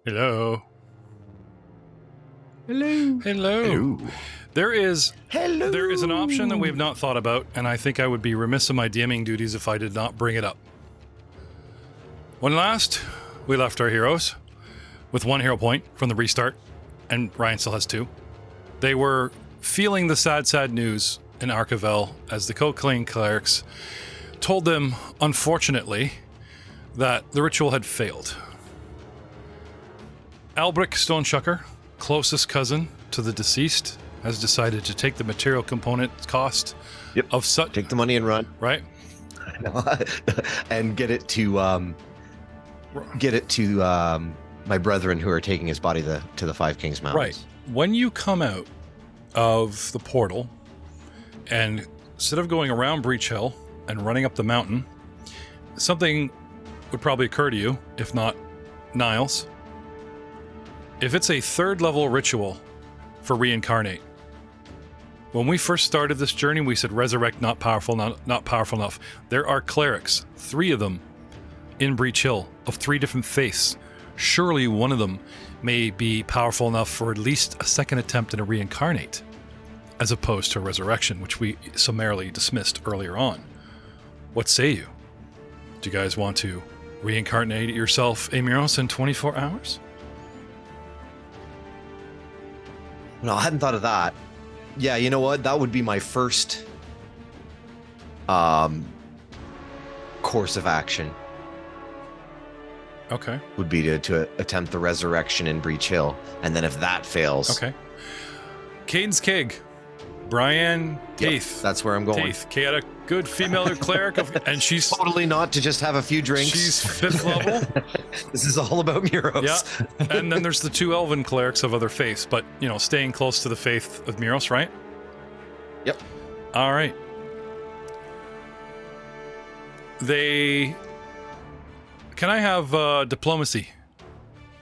Hello. Hello. Hello. There is an option that we have not thought about, and I think I would be remiss in my DMing duties if I did not bring it up. When last we left our heroes with 1 hero point from the restart, and Ryan still has 2, they were feeling the sad news in Archivel as the Cocaine clerics told them, unfortunately, that the ritual had failed. Albric Stoneshucker, closest cousin to the deceased, has decided to take the material component cost of such... Take the money and run. Right. And get it to my brethren who are taking his body to the Five Kings Mountains. Right. When you come out of the portal, and instead of going around Breach Hill and running up the mountain, something would probably occur to you, if not Niles. If it's a 3rd level ritual for Reincarnate, when we first started this journey, we said resurrect, not powerful, not powerful enough. There are clerics, 3 of them, in Breach Hill, of 3 different faiths. Surely one of them may be powerful enough for at least a 2nd attempt in a Reincarnate, as opposed to a resurrection, which we summarily dismissed earlier on. What say you? Do you guys want to reincarnate yourself, Amiros, in 24 hours? No, I hadn't thought of that. Yeah, you know what? That would be my first course of action. Okay. Would be to attempt the resurrection in Breach Hill. And then if that fails... Okay. Cadens Keg. Brian Taith. Yep, that's where I'm going. Taith. Kay had a good female cleric, and she's... Totally not to just have a few drinks. She's 5th level. This is all about Muros. Yeah. And then there's the 2 Elven clerics of other faiths, but, staying close to the faith of Muros, right? Yep. All right. Can I have diplomacy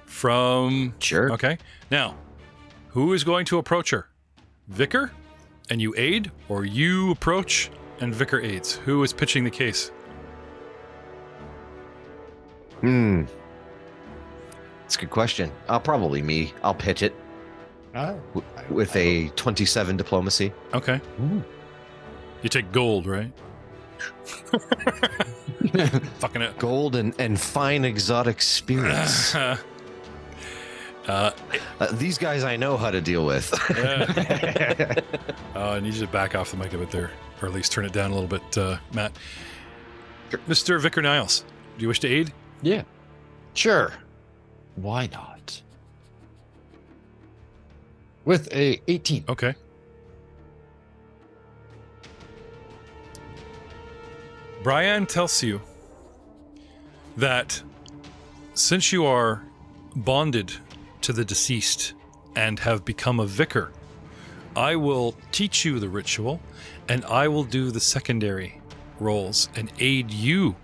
from... Sure. Okay. Now, who is going to approach her? Vicor, and you aid, or you approach and Vicor aids? Who is pitching the case? That's a good question. Probably me. I'll pitch it with a 27 diplomacy. Okay. Ooh. You take gold, right? Fucking it. Gold and fine exotic spirits. These guys I know how to deal with. Yeah. I need you to back off the mic a bit there, or at least turn it down a little bit, Matt. Sure. Mr. Vicor Niles, do you wish to aid? Yeah. Sure. Why not? With a 18. Okay. Brian tells you that since you are bonded to the deceased and have become a vicar, I will teach you the ritual, and I will do the secondary roles and aid you,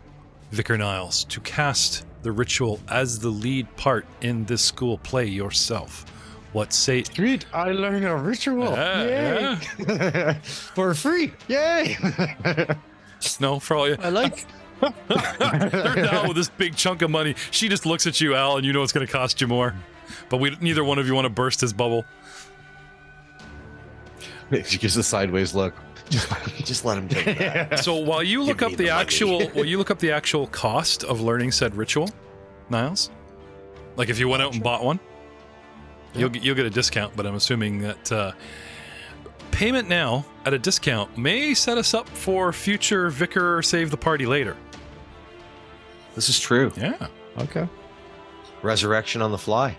Vicor Niles, to cast the ritual as the lead part in this school play yourself. What say... Sweet, I learned a ritual. Yay. Yeah. For free. Yay. No, for all you... I like... They're down with this big chunk of money. She just looks at you, Al, and you know it's going to cost you more. But neither one of you want to burst his bubble. She gives a sideways look. Just let him take it. So while you look up the actual cost of learning said ritual, Niles, like if you went out and bought one, you'll get a discount. But I'm assuming that payment now at a discount may set us up for future Vicar save the party later. This is true. Yeah. Okay. Resurrection on the fly.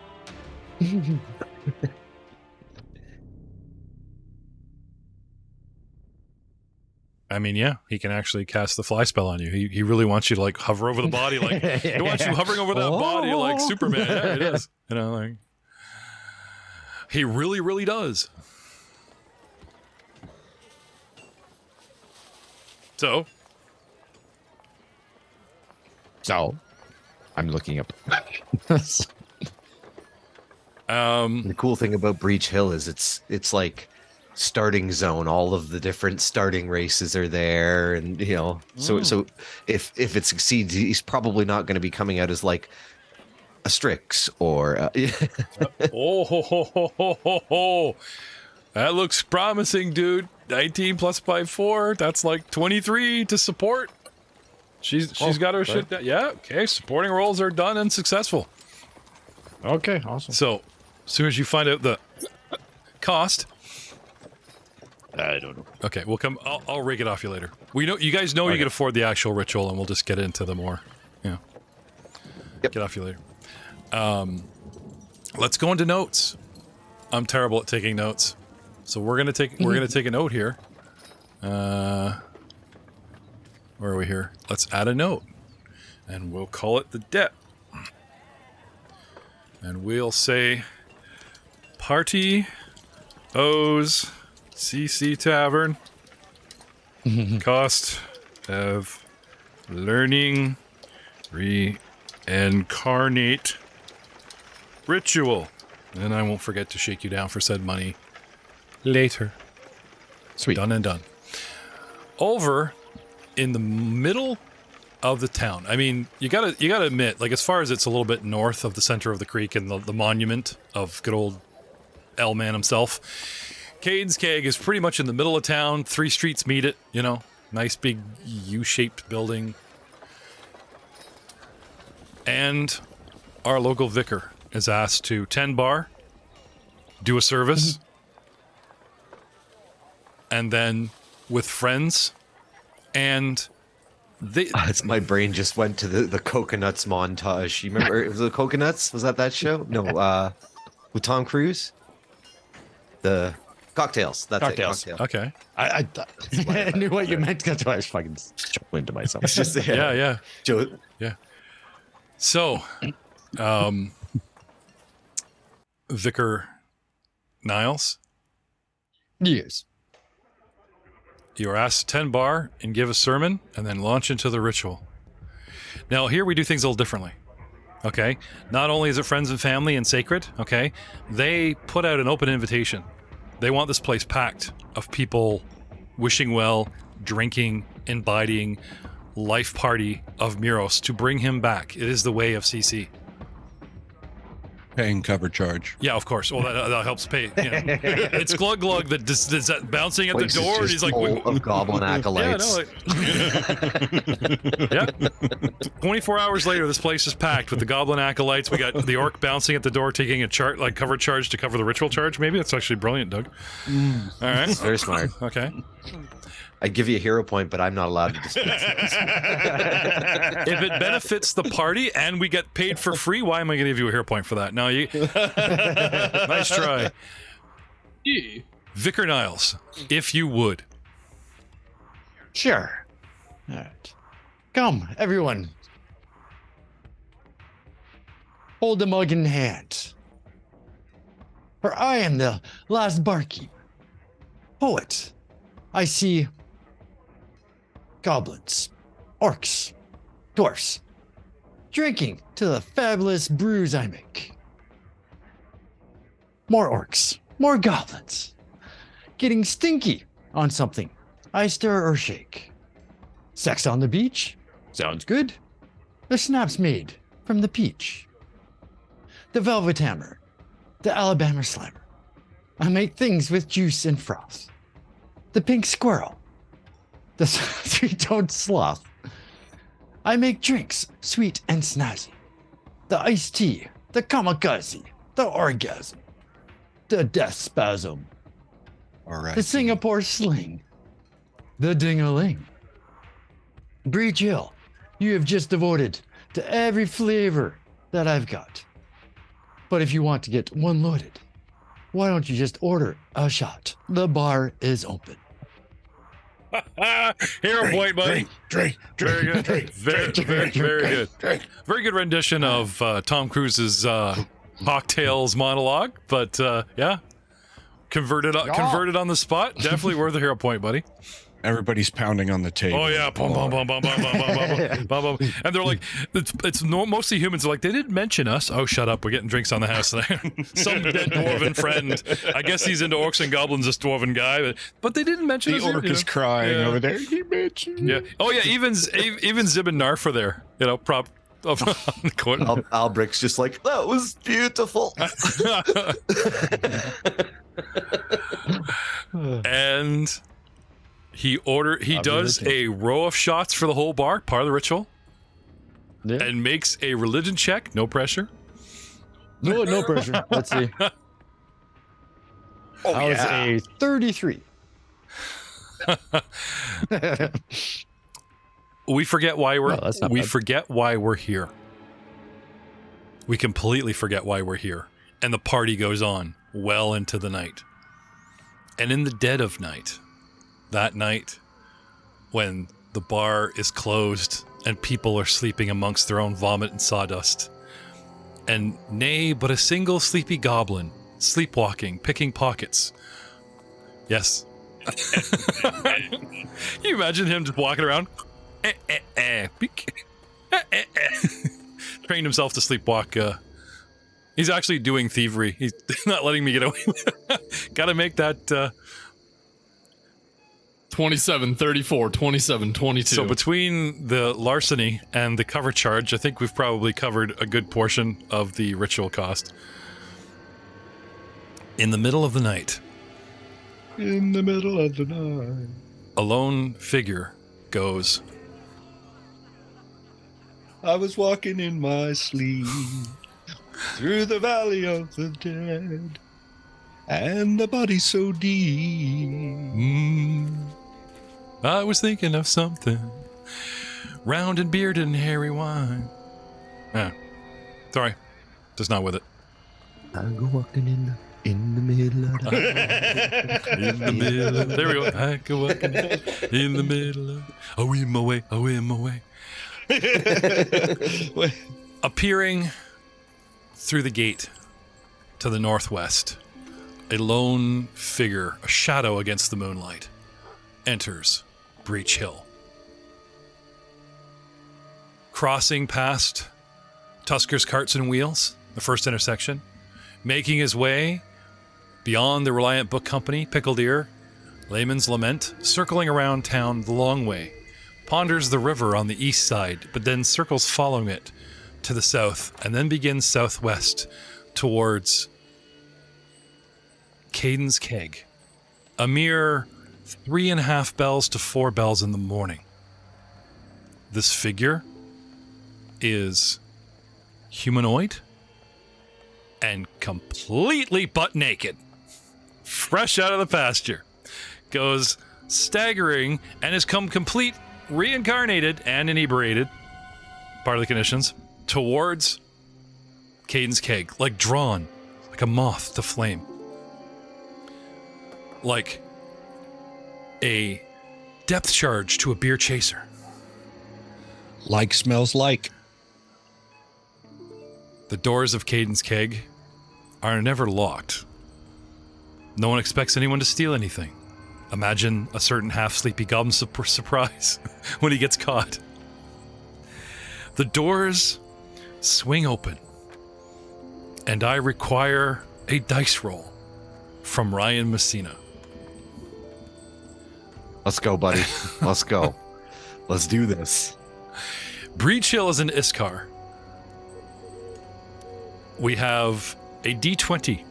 I mean, yeah, he can actually cast the fly spell on you. He really wants you to like hover over the body, like he wants you hovering over that body like Superman. Yeah, it is. Like he really, really does. So, I'm looking up. The cool thing about Breach Hill is it's like starting zone. All of the different starting races are there, and so if it succeeds, he's probably not going to be coming out as like a Strix or Oh, ho, ho, ho, ho, ho, ho. That looks promising, dude. 19 plus by 4. That's like 23 to support. She's got her shit down. Yeah, okay. Supporting rolls are done and successful. Okay, awesome. So, as soon as you find out the cost, I don't know. okay, we'll come. I'll rake it off you later. We know you guys know you can afford the actual ritual, and we'll just get into the more. Yeah. Yep. Get off you later. Let's go into notes. I'm terrible at taking notes, so we're gonna take a note here. Where are we here? Let's add a note, and we'll call it the debt. And we'll say, party owes CC Tavern cost of learning Reencarnate ritual. And I won't forget to shake you down for said money later. Sweet. Done and done. Over in the middle of the town. I mean, you gotta admit, like, as far as it's a little bit north of the center of the creek and the monument of good old L-Man himself, Cadens Keg is pretty much in the middle of town. 3 streets meet it, you know. Nice big U-shaped building. And our local vicar is asked to 10 bar, do a service, and then with friends, and my brain just went to the Coconuts montage. You remember, it was the Coconuts? Was that show? No, with Tom Cruise? The Cocktails. That's Cocktails. it. Cocktail. okay. I knew what you meant. That's why I was fucking chuckling to myself. It's just, Yeah. Joe, Yeah. So, Vicor Niles, Yes. you are asked to 10 bar and give a sermon and then launch into the ritual. Now, here we do things a little differently. Okay? Not only is it friends and family and sacred, okay? They put out an open invitation. They want this place packed of people wishing well, drinking, imbibing, life party of Muros to bring him back. It is the way of CC. Paying cover charge. Yeah, of course. Well, that helps pay. You know. It's Glug Glug that is bouncing at the place is door, and just he's like, full of goblin acolytes. Yeah. 24 hours later, this place is packed with the goblin acolytes. We got the orc bouncing at the door, taking a cover charge to cover the ritual charge. Maybe that's actually brilliant, Doug. All right. Very smart. Okay. I'd give you a hero point, but I'm not allowed to discuss those. If it benefits the party and we get paid for free, why am I going to give you a hero point for that? No, you. Nice try. Vicor Niles, if you would. Sure. All right. Come, everyone. Hold the mug in hand. For I am the last barkeep. Poet. I see goblins, orcs, dwarfs, drinking to the fabulous brews I make. More orcs, more goblins, getting stinky on something I stir or shake. Sex on the beach? Sounds good. The snaps made from the peach. The velvet hammer, the Alabama slammer. I make things with juice and froth. The pink squirrel, the three-toed sloth. I make drinks sweet and snazzy. The iced tea, the kamikaze, the orgasm, the death spasm, All right. the Singapore sling, the ding-a-ling. Breach Hill, you have just devoted to every flavor that I've got. But if you want to get one loaded, why don't you just order a shot? The bar is open. Hero point, buddy. Drink. Very good. Very good. Very good rendition of Tom Cruise's cocktails monologue, but yeah, converted on the spot. Definitely worth a hero point, buddy. Everybody's pounding on the table. Oh yeah, bum, bum, bum, bum, bum, bum, bum, bum, bum. And they're like, mostly humans are like, they didn't mention us. Oh, shut up, we're getting drinks on the house there. Some dead dwarven friend. I guess he's into orcs and goblins, this dwarven guy, but they didn't mention us. The orc is crying over there. He mentioned. Yeah. Oh yeah, even Zib and Narf are there. You know, on the corner. Albric's just like, that was beautiful. And he does a row of shots for the whole bar, part of the ritual, and makes a religion check. No pressure. No pressure. Let's see. Oh, That was a 33. We forget why that's not bad. forget why we're here. We completely forget why we're here. And the party goes on well into the night. And in the dead of night, that night when the bar is closed and people are sleeping amongst their own vomit and sawdust, and nay, but a single sleepy goblin, sleepwalking, picking pockets. Yes. Can you imagine him just walking around? Trained himself to sleepwalk. He's actually doing thievery. He's not letting me get away with it. Gotta make that... 27, 34, 27, 22. So between the larceny and the cover charge, I think we've probably covered a good portion of the ritual cost. In the middle of the night, a lone figure goes, I was walking in my sleep through the valley of the dead, and the body so deep. I was thinking of something round and bearded and hairy wine. Sorry, just not with it. I go walking in the middle of the In the middle. There we go. I go walking in the middle of. Oh, in my way. Oh, in my way. Appearing through the gate to the northwest, a lone figure, a shadow against the moonlight, enters Breach Hill. Crossing past Tusker's Carts and Wheels, the first intersection, making his way beyond the Reliant Book Company, Pickled Ear, Layman's Lament, circling around town the long way, ponders the river on the east side, but then circles following it to the south, and then begins southwest towards Cadens Keg, a mere 3.5 bells to 4 bells in the morning. This figure is humanoid and completely butt naked, fresh out of the pasture, goes staggering and has come complete reincarnated and inebriated, part of the conditions, towards Cadens Keg, like drawn, like a moth to flame, like a depth charge to a beer chaser. Like smells like. The doors of Cadens Keg are never locked. No one expects anyone to steal anything. Imagine a certain half-sleepy goblin surprise when he gets caught. The doors swing open, and I require a dice roll from Ryan Messsina. Let's go, buddy. Let's go. Let's do this. Breach Hill is an Iskar. We have a D20,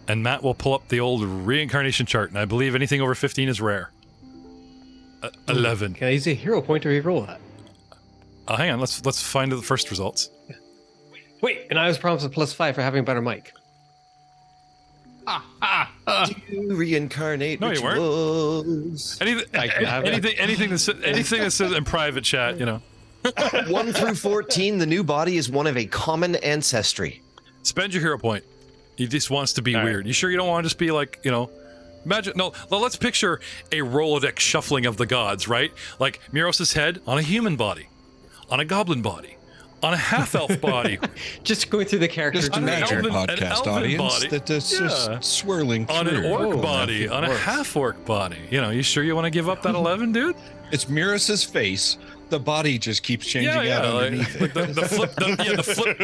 and Matt will pull up the old reincarnation chart, and I believe anything over 15 is rare. 11. Can I use a hero point to reroll that? Hang on, let's find the first results. Wait, and I was promised a +5 for having a better mic. Do you reincarnate No, you weren't. rituals? Anything that says in private chat, you know. 1 through 14, the new body is one of a common ancestry. Spend your hero point. He just wants to be All weird. right. You sure you don't want to just be like, you know, imagine, no, let's picture a Rolodex shuffling of the gods, right? Like Muros' head on a human body, on a goblin body, on a half-elf body. Just going through the characters. Just an imagine, elven- an podcast elven audience, body. that this Yeah. is swirling through. On an orc Oh, body, that's on a worse. half-orc body. You know, you sure you want to give up that 11, dude? It's Muros' face the body just keeps changing out underneath like it. the flip,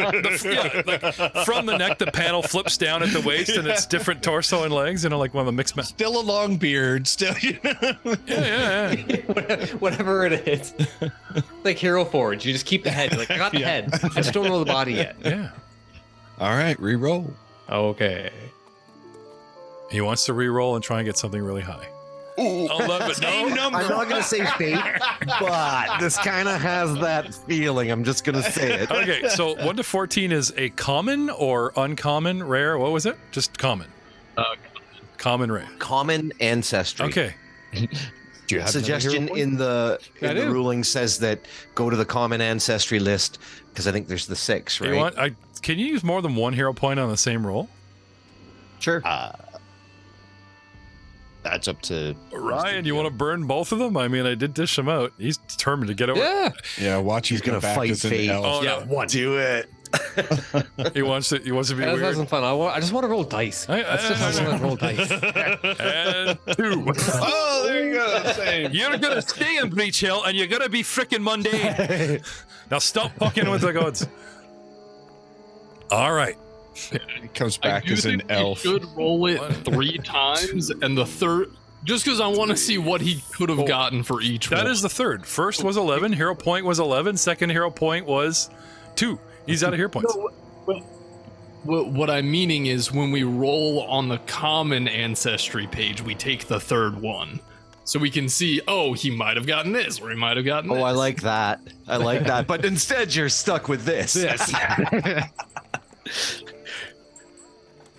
like from the neck, the panel flips down at the waist, and it's different torso and legs, like one of the mixed match. Still a long beard, still, Yeah. Whatever it is. Like Hero Forge, you just keep the head. You're like, I got the head. I just don't know the body yet. Yeah. All right, re-roll. Okay. He wants to re-roll and try and get something really high. Ooh, 11. same No. number. I'm not gonna say fate, but this kind of has that feeling. I'm just gonna say it. Okay, so 1 to 14 is a common or uncommon, rare? What was it? Just common. Common, rare. Common ancestry. Okay. Do you have Suggestion in the ruling says that go to the common ancestry list because I think there's the 6, right? Can you use more than one hero point on the same roll? Sure. That's up to Ryan, you want to burn both of them? I mean, I did dish them out. He's determined to get over. Yeah. Yeah, watch He's you gonna go back fight as an fate. elf. Oh, Yeah, no. one. Do it. He wants to be That weird. wasn't fun. I just want to roll dice. That's just how I want to roll dice. And 2. Oh, there you go. Same. You're gonna stay in Breach Hill, and you're gonna be freaking mundane. Now stop fucking with the gods. All right. He comes I back do as an think we elf. should roll it 3 times, and the third, just because I want to see what he could have gotten for each That roll. is the third. First was 11. Hero point was 11. Second hero point was 2. He's out of hero points. What I'm meaning is when we roll on the common ancestry page, we take the third one. So we can see, oh, he might have gotten this, or he might have gotten this. Oh, I like that. I like that. But instead, you're stuck with this.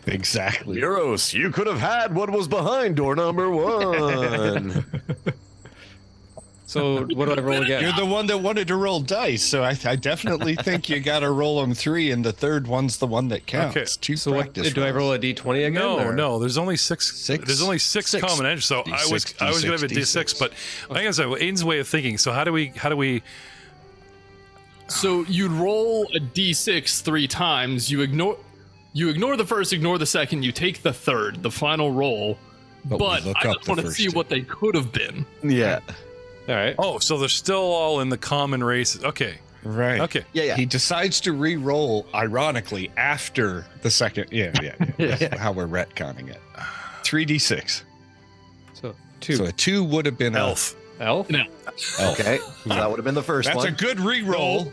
Exactly. Euros, you could have had what was behind door number 1. So what do I roll again? You're the one that wanted to roll dice, so I definitely think you got to roll them 3, and the third one's the one that counts. Okay. 2 So what, practice do I roll a d20 again? or? No. There's only 6. There's only 6 Six. common entries. So I was gonna have a D6, but I guess Aiden's way of thinking. So how do we? So you'd roll a d6 3 times. You ignore the first, ignore the second. You take the third, the final roll. But But we look I up just the want to first see two. what they could have been. Yeah. All right. Oh, so they're still all in the common races. Okay. Right. Okay. Yeah. He decides to re-roll, ironically, after the second. Yeah. That's how we're retconning it. 3d6. So 2. So a 2 would have been Elf. Elf? No. elf. Okay. So that would have been the first That's one. a good re-roll.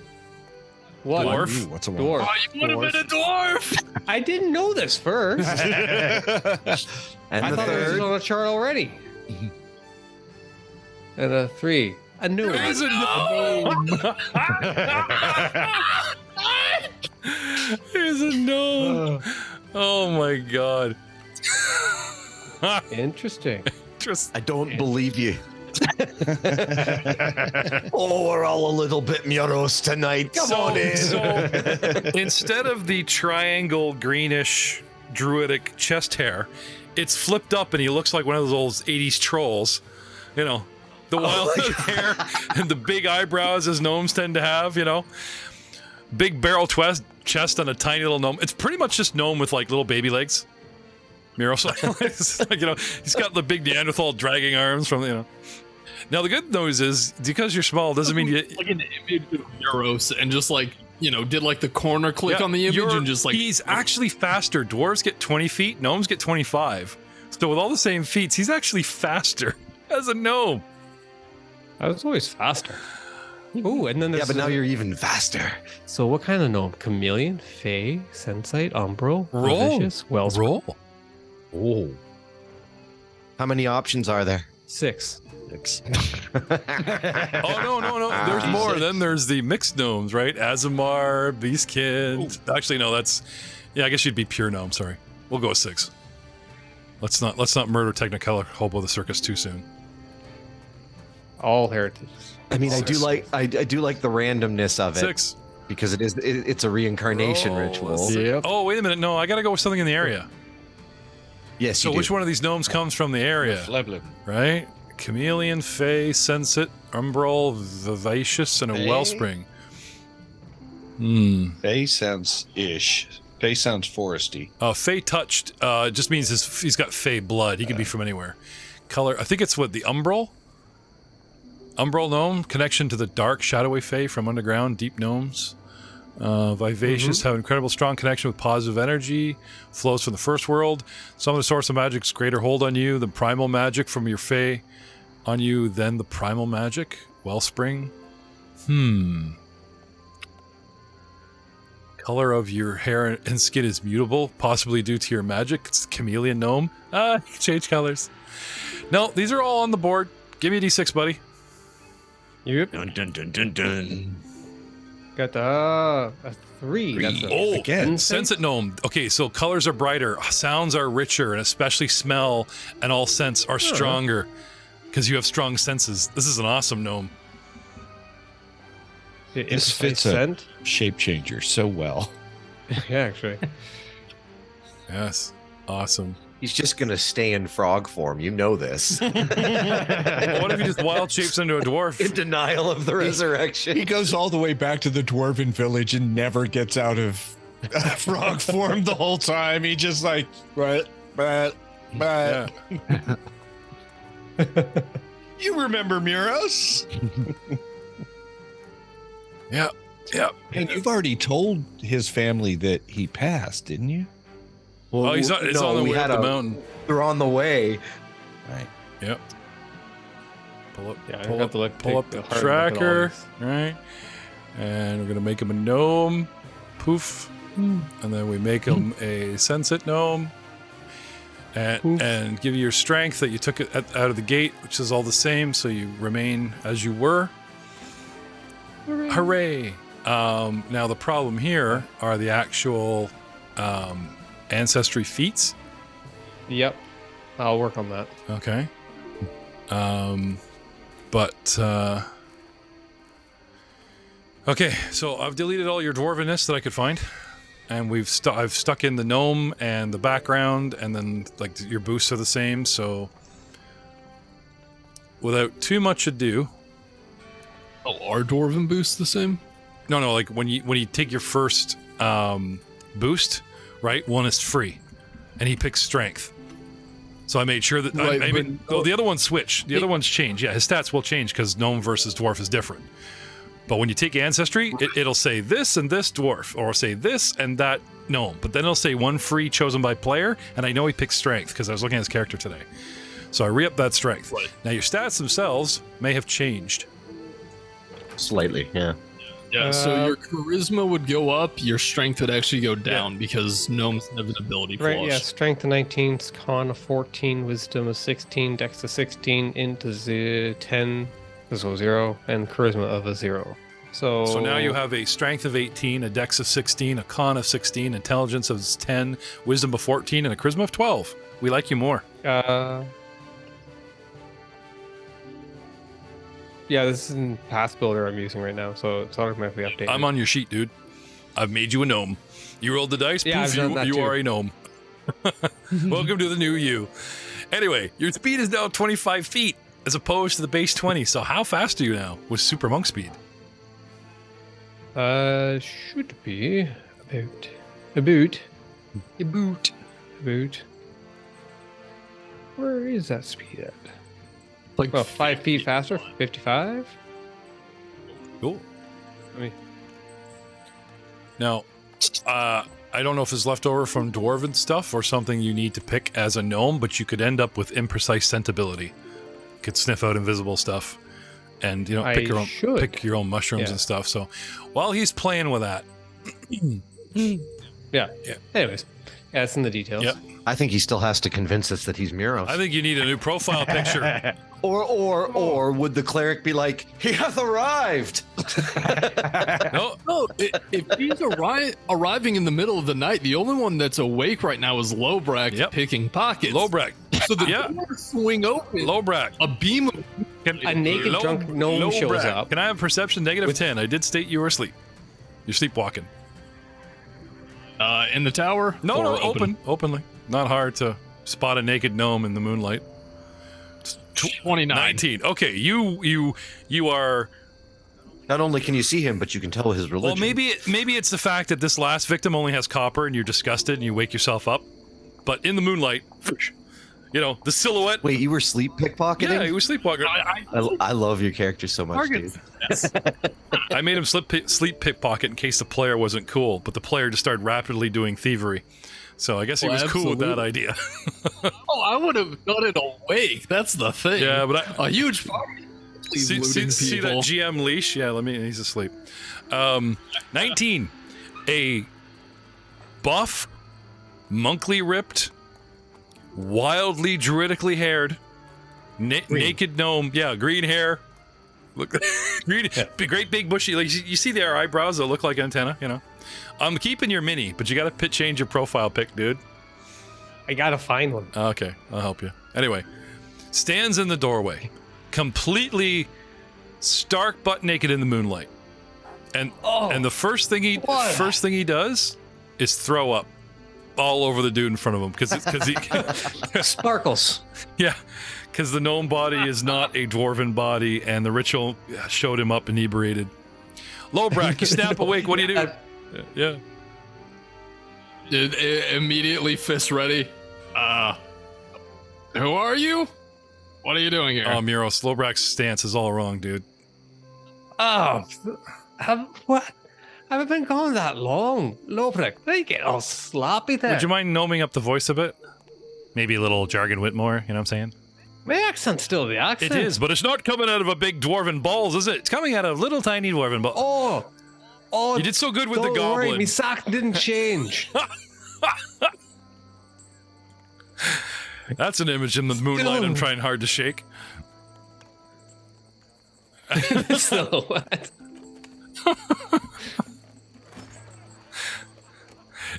What? Dwarf. Ooh, what's a one? Dwarf. Oh, you would have been a dwarf. I didn't know this first. And I the thought it was third. on a chart already. And a 3. A new one. He's a gnome. He's a gnome. Oh my god. Interesting. Just I don't believe you. Oh, we're all a little bit Muros tonight. Come on in. So instead of the triangle greenish druidic chest hair, it's flipped up and he looks like one of those old 80s trolls. You know, the wild hair and the big eyebrows as gnomes tend to have, Big barrel chest on a tiny little gnome. It's pretty much just gnome with like little baby legs. Muros, he's got the big Neanderthal dragging arms from, Now the good news is because you're small doesn't mean you. Like an image of Euros and just did like the corner click on the image and just like. He's actually faster. Dwarves get 20 feet, gnomes get 25. So with all the same feats, he's actually faster as a gnome. I was always faster. Ooh, and then there's Yeah, but now you're even faster. So what kind of gnome? Chameleon, Fey, Sensite, Umbral, Roll. Vicious, Wellspring. Roll. Oh. How many options are there? 6. Oh no! There's more. Then there's the mixed gnomes, right? Azamar, Beastkin. Actually, no. That's I guess you'd be pure gnome. Sorry. We'll go with 6. Let's not murder Technicolor Hobo the Circus too soon. All heritages. I mean, I do like the randomness of it 6. because it's a reincarnation ritual. Yep. Oh wait a minute. No, I gotta go with something in the area. Yes. So you which do. one of these gnomes comes from the area? Fleblin. Right? Chameleon, Fey, Sensate, Umbral, Vivacious, and a Fey? Wellspring. Fey sounds ish. Fey sounds foresty. Fey touched just means he's got Fey blood. He can be from anywhere. Color, I think it's what, the Umbral? Umbral gnome, connection to the dark, shadowy fae from underground, deep gnomes. Vivacious, have incredible strong connection with positive energy, flows from the first world. Some of the source of magic's greater hold on you than primal magic from your fae on you, then the primal magic. Wellspring. Color of your hair and skin is mutable, possibly due to your magic. It's chameleon gnome. You can change colors. No, these are all on the board. Give me a d6, buddy. Yep. Dun dun dun dun dun. Got a 3. That's a Again. Sense it gnome. Okay, so colors are brighter, sounds are richer, and especially smell and all scents are stronger because you have strong senses. This is an awesome gnome. This fits a scent. shape changer so well. Yeah, actually. Yes, awesome. He's just gonna stay in frog form. You know this. What if he just wild shapes into a dwarf? In denial of the resurrection. He goes all the way back to the dwarven village and never gets out of frog form the whole time. He just like, but. Yeah. You remember Muros? Yeah. And you've already told his family that he passed, didn't you? Well, Oh, it's on the way up the mountain. They're on the way. Right. Yep. Pull up, Yeah, I pull got up, to look. pull up the tracker, right? And we're gonna make him a gnome. Poof. And then we make him a sense-it gnome. And give you your strength that you took it out of the gate, which is all the same, so you remain as you were. Hooray! Now the problem here are the actual ancestry feats. Yep. I'll work on that. Okay. Okay, so I've deleted all your dwarvenness that I could find, and I've stuck in the gnome and the background, and then like your boosts are the same. So without too much ado, Are dwarven boosts the same? no, like when you take your first boost, right? One is free, and he picks strength. So I made sure that Right, the other ones switch. The other ones change. Yeah, his stats will change because gnome versus dwarf is different. But when you take ancestry, it'll say this and this dwarf, or say this and that gnome. But then it'll say one free chosen by player, and I know he picks strength because I was looking at his character today. So I re-upped that strength. Right. Now your stats themselves may have changed. Slightly, yeah. Yeah, so your charisma would go up, your strength would actually go down because gnomes have an ability flaws. Right, yeah. Strength of 19, con of 14, wisdom of 16, dex of 16, int of 10, so 0, and charisma of a 0. So now you have a strength of 18, a dex of 16, a con of 16, intelligence of 10, wisdom of 14, and a charisma of 12. We like you more. Yeah, this is in Pass Builder I'm using right now, so it's automatically updated. I'm on your sheet, dude. I've made you a gnome. You rolled the dice, Yeah, poof, I've done that you too. are a gnome. Welcome to the new you. Anyway, your speed is now 25 feet as opposed to the base 20. So how fast are you now with super monk speed? Should be about. Where is that speed at? Like Well, 5 feet faster, 55. Cool. I mean- Now, I don't know if it's left over from dwarven stuff or something you need to pick as a gnome, but you could end up with imprecise scent ability. You could sniff out invisible stuff, and pick your own mushrooms and stuff. So, while he's playing with that, Yeah. Anyways, yeah, it's in the details. Yep. I think he still has to convince us that he's Muros. I think you need a new profile picture. Or would the cleric be like, he hath arrived? No, No, if he's arriving in the middle of the night, the only one that's awake right now is Lobrak Yep. picking pockets. Lobrak. So the Yeah. doors swing open. Lobrak. A beam of A naked drunk gnome shows Lobrak. up. Can I have perception -10? I did state you were asleep. You're sleepwalking. in the tower. No, or openly. Not hard to spot a naked gnome in the moonlight. 29. 19. Okay, you are. Not only can you see him, but you can tell his religion. Well, maybe it's the fact that this last victim only has copper, and you're disgusted, and you wake yourself up. But in the moonlight, You know, the silhouette. Wait, you were sleep pickpocketing? Yeah, he was sleepwalking. I love your character so much, dude. I made him sleep pickpocket in case the player wasn't cool, but the player just started rapidly doing thievery. So I guess he was cool with that idea. Oh, I would have done it awake. That's the thing. Yeah, but a huge party. See that GM leash? Yeah, he's asleep. 19. A buff, monkly ripped, wildly druidically haired, naked gnome. Yeah, green hair. Look, green, great big bushy. Like you see their eyebrows that look like antenna. You know, I'm keeping your mini, but you got to change your profile pic, dude. I gotta find one. Okay, I'll help you. Anyway, stands in the doorway, completely stark butt naked in the moonlight, and the first thing he does is throw up all over the dude in front of him because he Sparkles. yeah, because the gnome body is not a dwarven body, and the ritual showed him up inebriated. Lobrak, you snap awake. What do you do? Yeah. Immediately fist ready. Who are you? What are you doing here? Oh, Muros, Lobrak's stance is all wrong, dude. Oh, what? Have I been gone that long? Lobrek, they get all sloppy there. Would you mind gnoming up the voice a bit? Maybe a little jargon Whitmore, you know what I'm saying? My accent's still the accent. It is, but it's not coming out of a big dwarven balls, is it? It's coming out of little tiny dwarven balls. Oh, you did so good with the don't goblin. worry, my sack didn't change. That's an image in the moonlight I'm trying hard to shake. So what?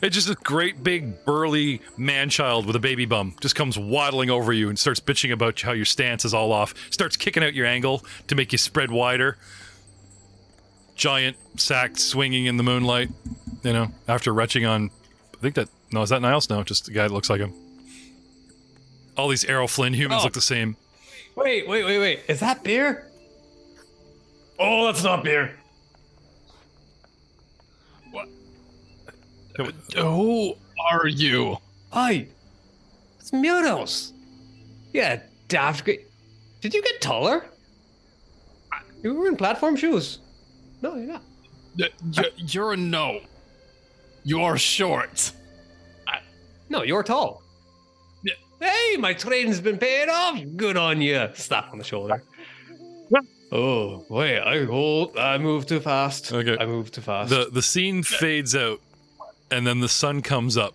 It's just a great big burly man-child with a baby bum just comes waddling over you and starts bitching about how your stance is all off. Starts kicking out your angle to make you spread wider. Giant sack swinging in the moonlight, you know, after retching on... is that Niles? No, just the guy that looks like him. All these Errol Flynn humans look the same. Wait. Is that beer? Oh, that's not beer. What? Who are you? It's Muros. Yeah, daft great. Did you get taller? You were in platform shoes. No, you're not. You're a gnome. You're short. No, you're tall. Hey, my training's been paying off. Good on you. Slap on the shoulder. Oh, wait, I moved too fast. Okay. I moved too fast. The scene fades out, and then the sun comes up,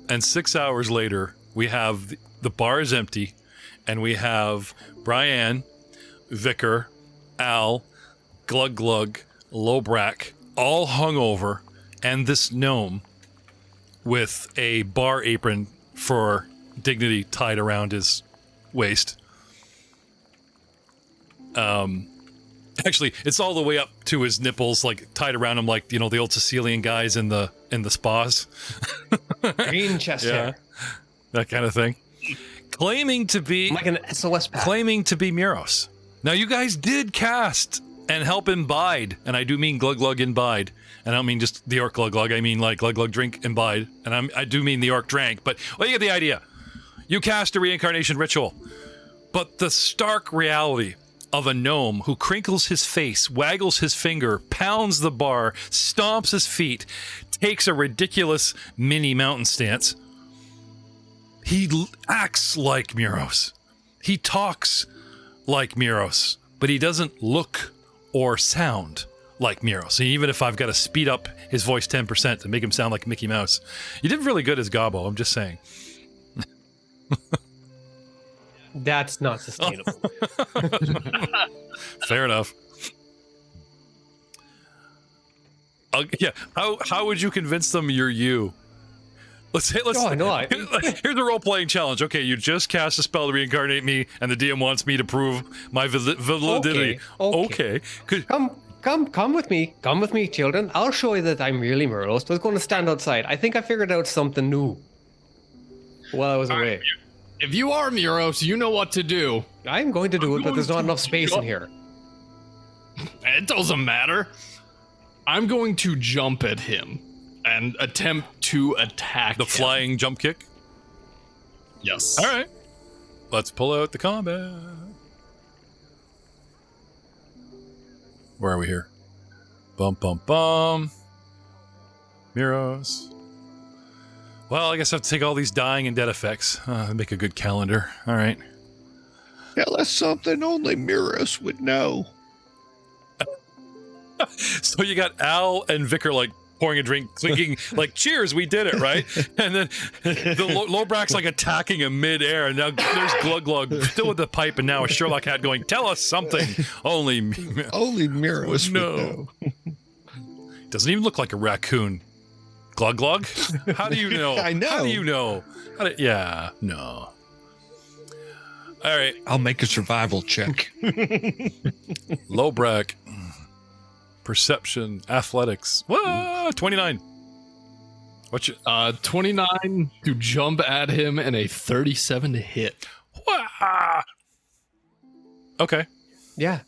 and 6 hours later, we have the bar is empty, and we have Brian, Vicor, Al, Glug Glug, Lobrak, all hungover, and this gnome with a bar apron for dignity tied around his waist. Actually, it's all the way up to his nipples, like tied around him, like, you know, the old Sicilian guys in the spas. Green chest hair. That kind of thing. Claiming to be like an SOS pack. Claiming to be Muros. Now, you guys did cast and help imbibe, and I do mean Glug Glug imbibe, and I don't mean just the orc Glug Glug. I mean like Glug Glug drink imbibe, and I do mean the orc drank. But well, you get the idea. You cast a reincarnation ritual, but the stark reality of a gnome who crinkles his face, waggles his finger, pounds the bar, stomps his feet, takes a ridiculous mini mountain stance. He acts like Muros. He talks like Muros, but he doesn't look or sound like Muros. And even if I've got to speed up his voice 10% to make him sound like Mickey Mouse, you did really good as Gobbo, I'm just saying. That's not sustainable. Fair enough. Yeah, how would you convince them you're you? Here's a role-playing challenge. Okay, you just cast a spell to reincarnate me, and the DM wants me to prove my validity. Okay. Come with me. Come with me, children. I'll show you that I'm really Muros. Let's go and stand outside. I think I figured out something new while I was away. If you are Muros, you know what to do. I'm going to do it, but there's not enough space in here. It doesn't matter. I'm going to jump at him and attempt to attack the flying jump kick. Yes. All right. let's pull out the combat. Where are we here? Bum, bum, bum. Muros. Well, I guess I have to take all these dying and dead effects. Make a good calendar. All right. Tell us something only Muros would know. So you got Al and Vicor like pouring a drink, clinking like, "Cheers, we did it!" Right? And then the Lobrak's like attacking him mid-air, and now there's Glug Glug still with the pipe, and now a Sherlock hat going, "Tell us something only Muros would know." Doesn't even look like a raccoon. Glug Glug? How do you know? I know. How do you know? Yeah, no. All right. I'll make a survival check. Lobrak. Perception, athletics. Whoa, 29. What's your 29 to jump at him and a 37 to hit. Wah! Okay. Yeah.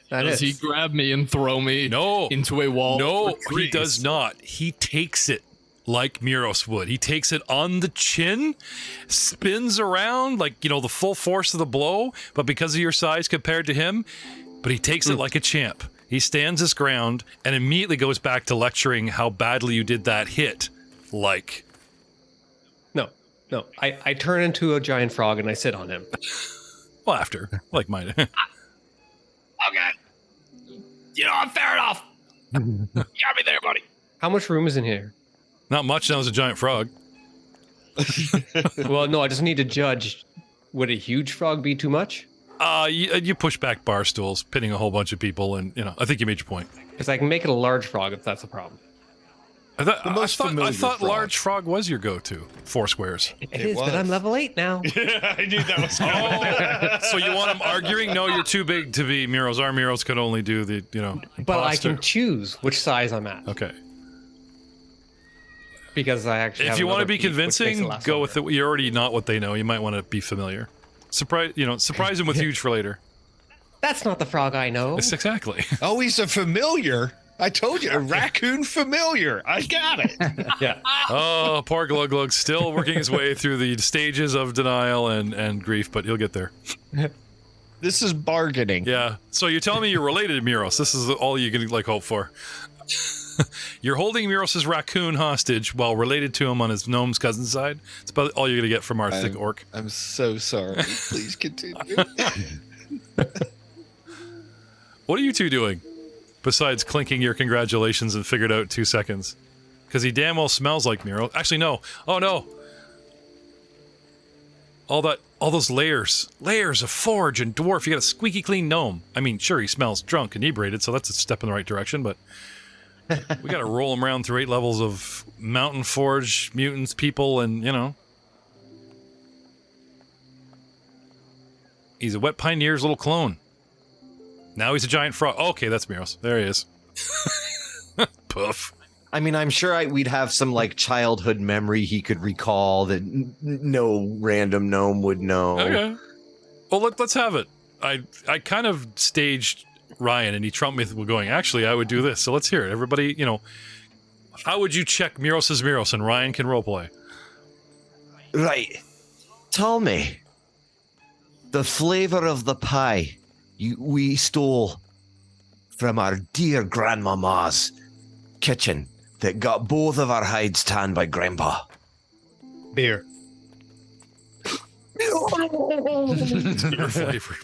That Does is. he grab me and throw me into a wall? No, or he does not. He takes it like Muros would. He takes it on the chin, spins around like, the full force of the blow, but because of your size compared to him, but he takes it like a champ. He stands his ground and immediately goes back to lecturing how badly you did that hit. Like. No. I turn into a giant frog and I sit on him. Well, after. Like mine. Okay. Fair enough. Got me there, buddy. How much room is in here? Not much, that was a giant frog. Well, no, I just need to judge. Would a huge frog be too much? You push back bar stools, pinning a whole bunch of people, and, I think you made your point. Because I can make it a large frog if that's a problem. I familiar thought frog. large frog was your go-to. 4 squares. It is, but I'm level 8 now. I knew that was So you want them arguing? No, you're too big to be Muros. Our Muros could only do the, But I imposter. can choose which size I'm at. Okay. Because I actually If have you want to another be feat, which makes convincing, it last go with longer. it. You're already not what they know. You might want to be familiar. Surprise him with huge for later. That's not the frog I know. Yes, exactly. Oh, he's a familiar. I told you, a raccoon familiar. I got it. Yeah. Oh, poor Glug Glug, still working his way through the stages of denial and grief, but he'll get there. This is bargaining. Yeah. So you're telling me you're related to Muros. This is all you can hope for. You're holding Muros' raccoon hostage while related to him on his gnome's cousin's side. It's about all you're gonna get from our thick orc. I'm so sorry. Please continue. What are you two doing? Besides clinking your congratulations and figured out 2 seconds. Because he damn well smells like Muros. Actually, no. Oh, no. All those layers of forge and dwarf. You got a squeaky clean gnome. I mean, sure, he smells drunk, inebriated, so that's a step in the right direction, but we got to roll him around through 8 levels of mountain forge, mutants, people, and, He's a Wet Pioneer's little clone. Now he's a giant frog. Oh, okay, that's Muros. There he is. Poof. I mean, I'm sure we'd have some childhood memory he could recall that no random gnome would know. Okay. Well, let's have it. I kind of staged Ryan and he trumped me with going, actually, I would do this. So let's hear it. Everybody, how would you check Muros' Muros and Ryan can roleplay? Right. Tell me, the flavor of the pie we stole from our dear grandmama's kitchen that got both of our hides tanned by Grandpa. Beer. Your flavor.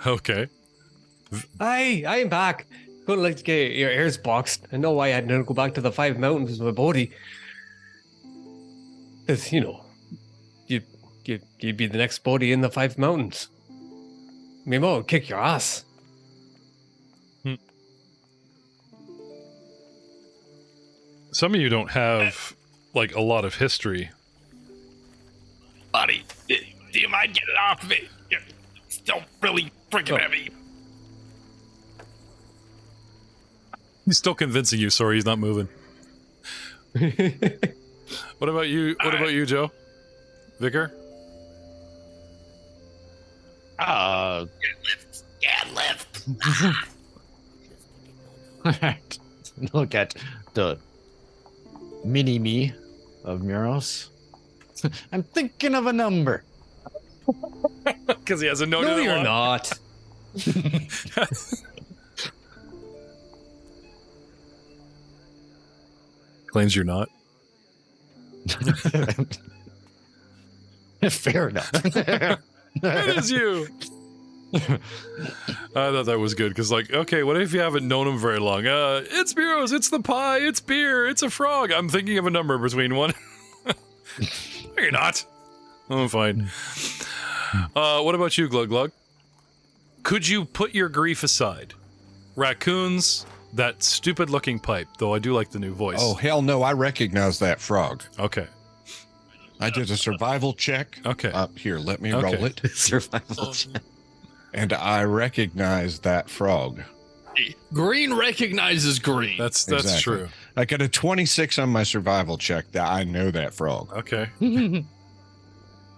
Okay. Hi, I am back. Couldn't like to get your ears boxed. I know why I had to go back to the 5 mountains with my body. Because, you'd be the next body in the 5 mountains. Me mom would kick your ass. Some of you don't have, a lot of history. Buddy, do you mind getting off of me? You're still really freaking heavy. He's still convincing you. Sorry, he's not moving. What about you? What about you, Joe? Vicor? Get lift. Alright. Look at the mini-me of Muros. I'm thinking of a number. Because he hasn't noted No, it you're long. not. Claims you're not. Fair enough. It is you. I thought that was good because, like, okay, what if you haven't known him very long? It's Muros, it's the pie, it's beer, it's a frog. I'm thinking of a number between one. No, you're not. I'm fine. What about you, Glug Glug? Could you put your grief aside? Raccoons, that stupid-looking pipe, though I do like the new voice. Oh, hell no. I recognize that frog. Okay. I did a survival check. Okay. Here, let me Okay. roll it. Survival check. And I recognize that frog. Green recognizes green. That's Exactly. true. I got a 26 on my survival check that I know that frog. Okay.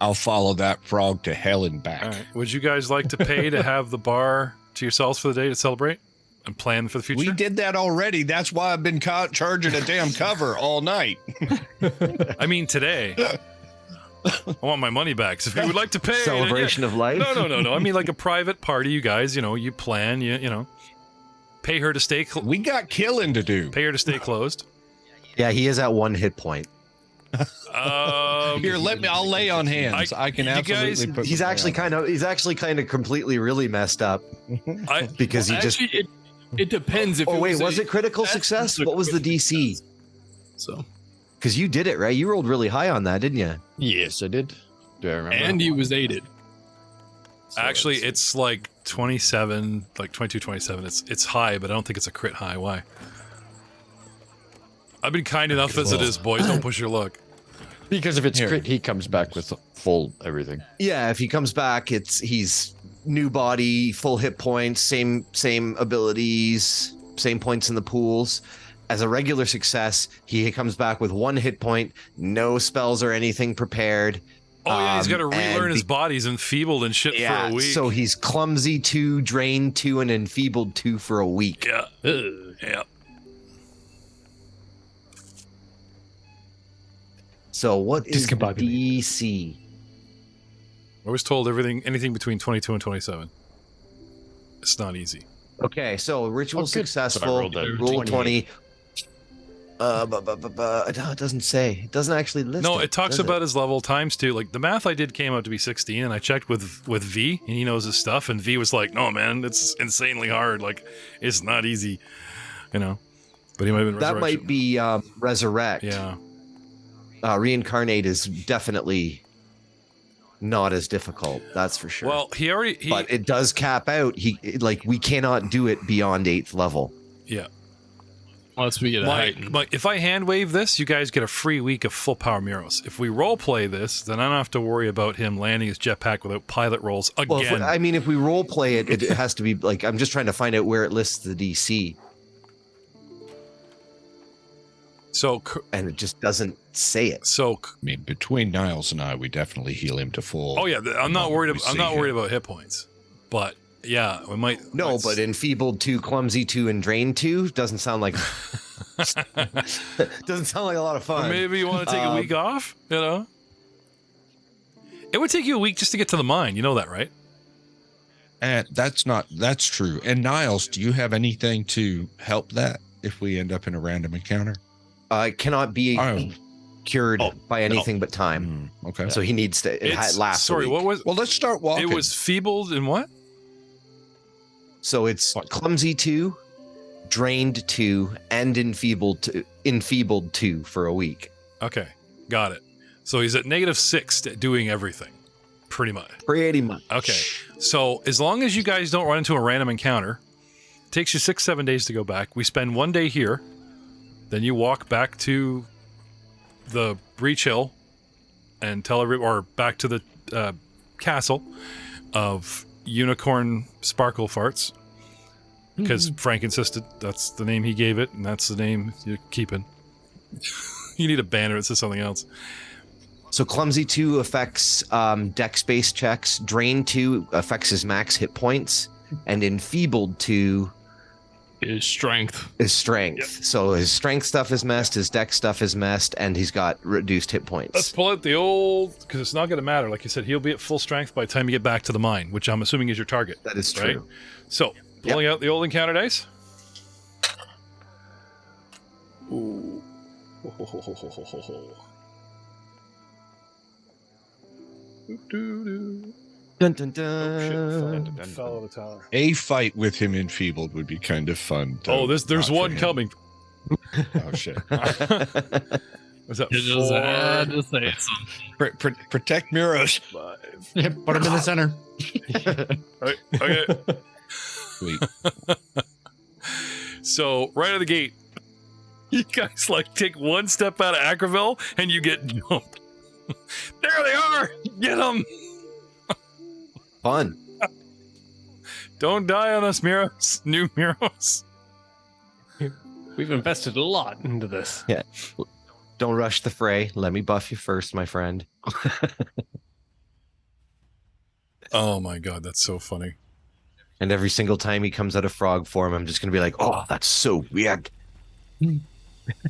I'll follow that frog to hell and back. All right. Would you guys like to pay to have the bar to yourselves for the day to celebrate and plan for the future? We did that already. That's why I've been charging a damn cover all night. I mean, today. I want my money back. So if you would like to pay, Celebration of life. No. I mean, like a private party. You guys, you plan. You know, pay her to stay. We got killing to do. Pay her to stay closed. Yeah, he is at 1 hit point. Here, I'll lay on hands. I can you absolutely guys- put He's my actually hand on. he's actually kind of completely really messed up because he just. Actually, it depends if. Oh wait, was a- it critical that's success? a What was the DC? So, Because you did it right. You rolled really high on that, didn't you? Yes, I did. Do I remember? and he was aided. So Actually, let's see. it's like 27, like 22, 27. It's high, but I don't think it's a crit high. Why? I've been kind enough as it is, boys. Don't push your luck. Because if it's Here. crit, he comes back with full everything. Yeah, if he comes back, he's new body, full hit points, same abilities, same points in the pools. As a regular success, he comes back with 1 hit point, no spells or anything prepared. Oh yeah, he's got to and relearn his body's enfeebled and shit Yeah, for a week. so he's clumsy 2, drained 2, and enfeebled 2 for a week. yeah, Ugh. yeah. So what is the Discombobulated. DC? I was told anything between 22 and 27. It's not easy. Okay, so ritual Oh, good. So I successful, rolled a roll 28. 20. No, it doesn't say. It doesn't actually list No, it talks does about his level times 2. Like the math I did came out to be 16, and I checked with V, and he knows his stuff. And V was like, "No, man, it's insanely hard. Like, it's not easy, you know." But he might have been That might Resurrection. be resurrect. Yeah. Reincarnate is definitely not as difficult. That's for sure. Well, but it does cap out. We cannot do it beyond 8th level. yeah. Unless we get a heightened. But if I hand wave this, you guys get a free week of full power Muros. If we role play this, then I don't have to worry about him landing his jetpack without pilot rolls again. Well, if we role play it, it has to be like I'm just trying to find out where it lists the DC, and it just doesn't say it. I mean, between Niles and I, we definitely heal him to full. Oh yeah, I'm not worried. We I'm see not worried him. about hit points, but yeah, we might. No, might- but enfeebled 2, clumsy 2, and drained 2 doesn't sound like doesn't sound like a lot of fun. maybe you want to take a week off. You know, it would take you a week just to get to the mine. You know that, right? And that's true. And Niles, do you have anything to help that if we end up in a random encounter? It cannot be Oh. cured Oh, by anything but time. Okay. So he needs to. It lasts. Sorry, a week. what was? Well, let's start walking. It was feebled and what? So it's clumsy 2, drained 2, and enfeebled 2 for a week. Okay, got it. So he's at -6 at doing everything, pretty much. Pretty much. Okay, so as long as you guys don't run into a random encounter, it takes you 6-7 days to go back. We spend 1 day here, then you walk back to the Breach Hill and or back to the castle of Unicorn Sparkle Farts, because Frank insisted that's the name he gave it, and that's the name you're keeping. You need a banner that says something else. So clumsy 2 affects dex-based checks. Drain 2 affects his max hit points, and enfeebled 2 Is strength. Is strength. So his strength stuff is messed, his dex stuff is messed, and he's got reduced hit points. Let's pull out the old, because it's not going to matter. Like you said, he'll be at full strength by the time you get back to the mine, which I'm assuming is your target. That is right? true. So, pulling out the old encounter dice. Ooh. Dun, dun, dun. Fell out of tower. A fight with him enfeebled would be kind of fun. Oh, there's not for one him. coming. Oh shit! Was that You just had 4? to say something. Protect Muros. 5. Yep, put him in the center. Right. Okay. Sweet. So right out of the gate, you guys like take one step out of Acroville and you get jumped. There they are. Get them. Fun. Don't die on us, Muros. New Muros. We've invested a lot into this. Don't rush the fray. Let me buff you first, my friend. Oh my god, that's so funny. And every single time he comes out of frog form, I'm just going to be like, oh, that's so weird.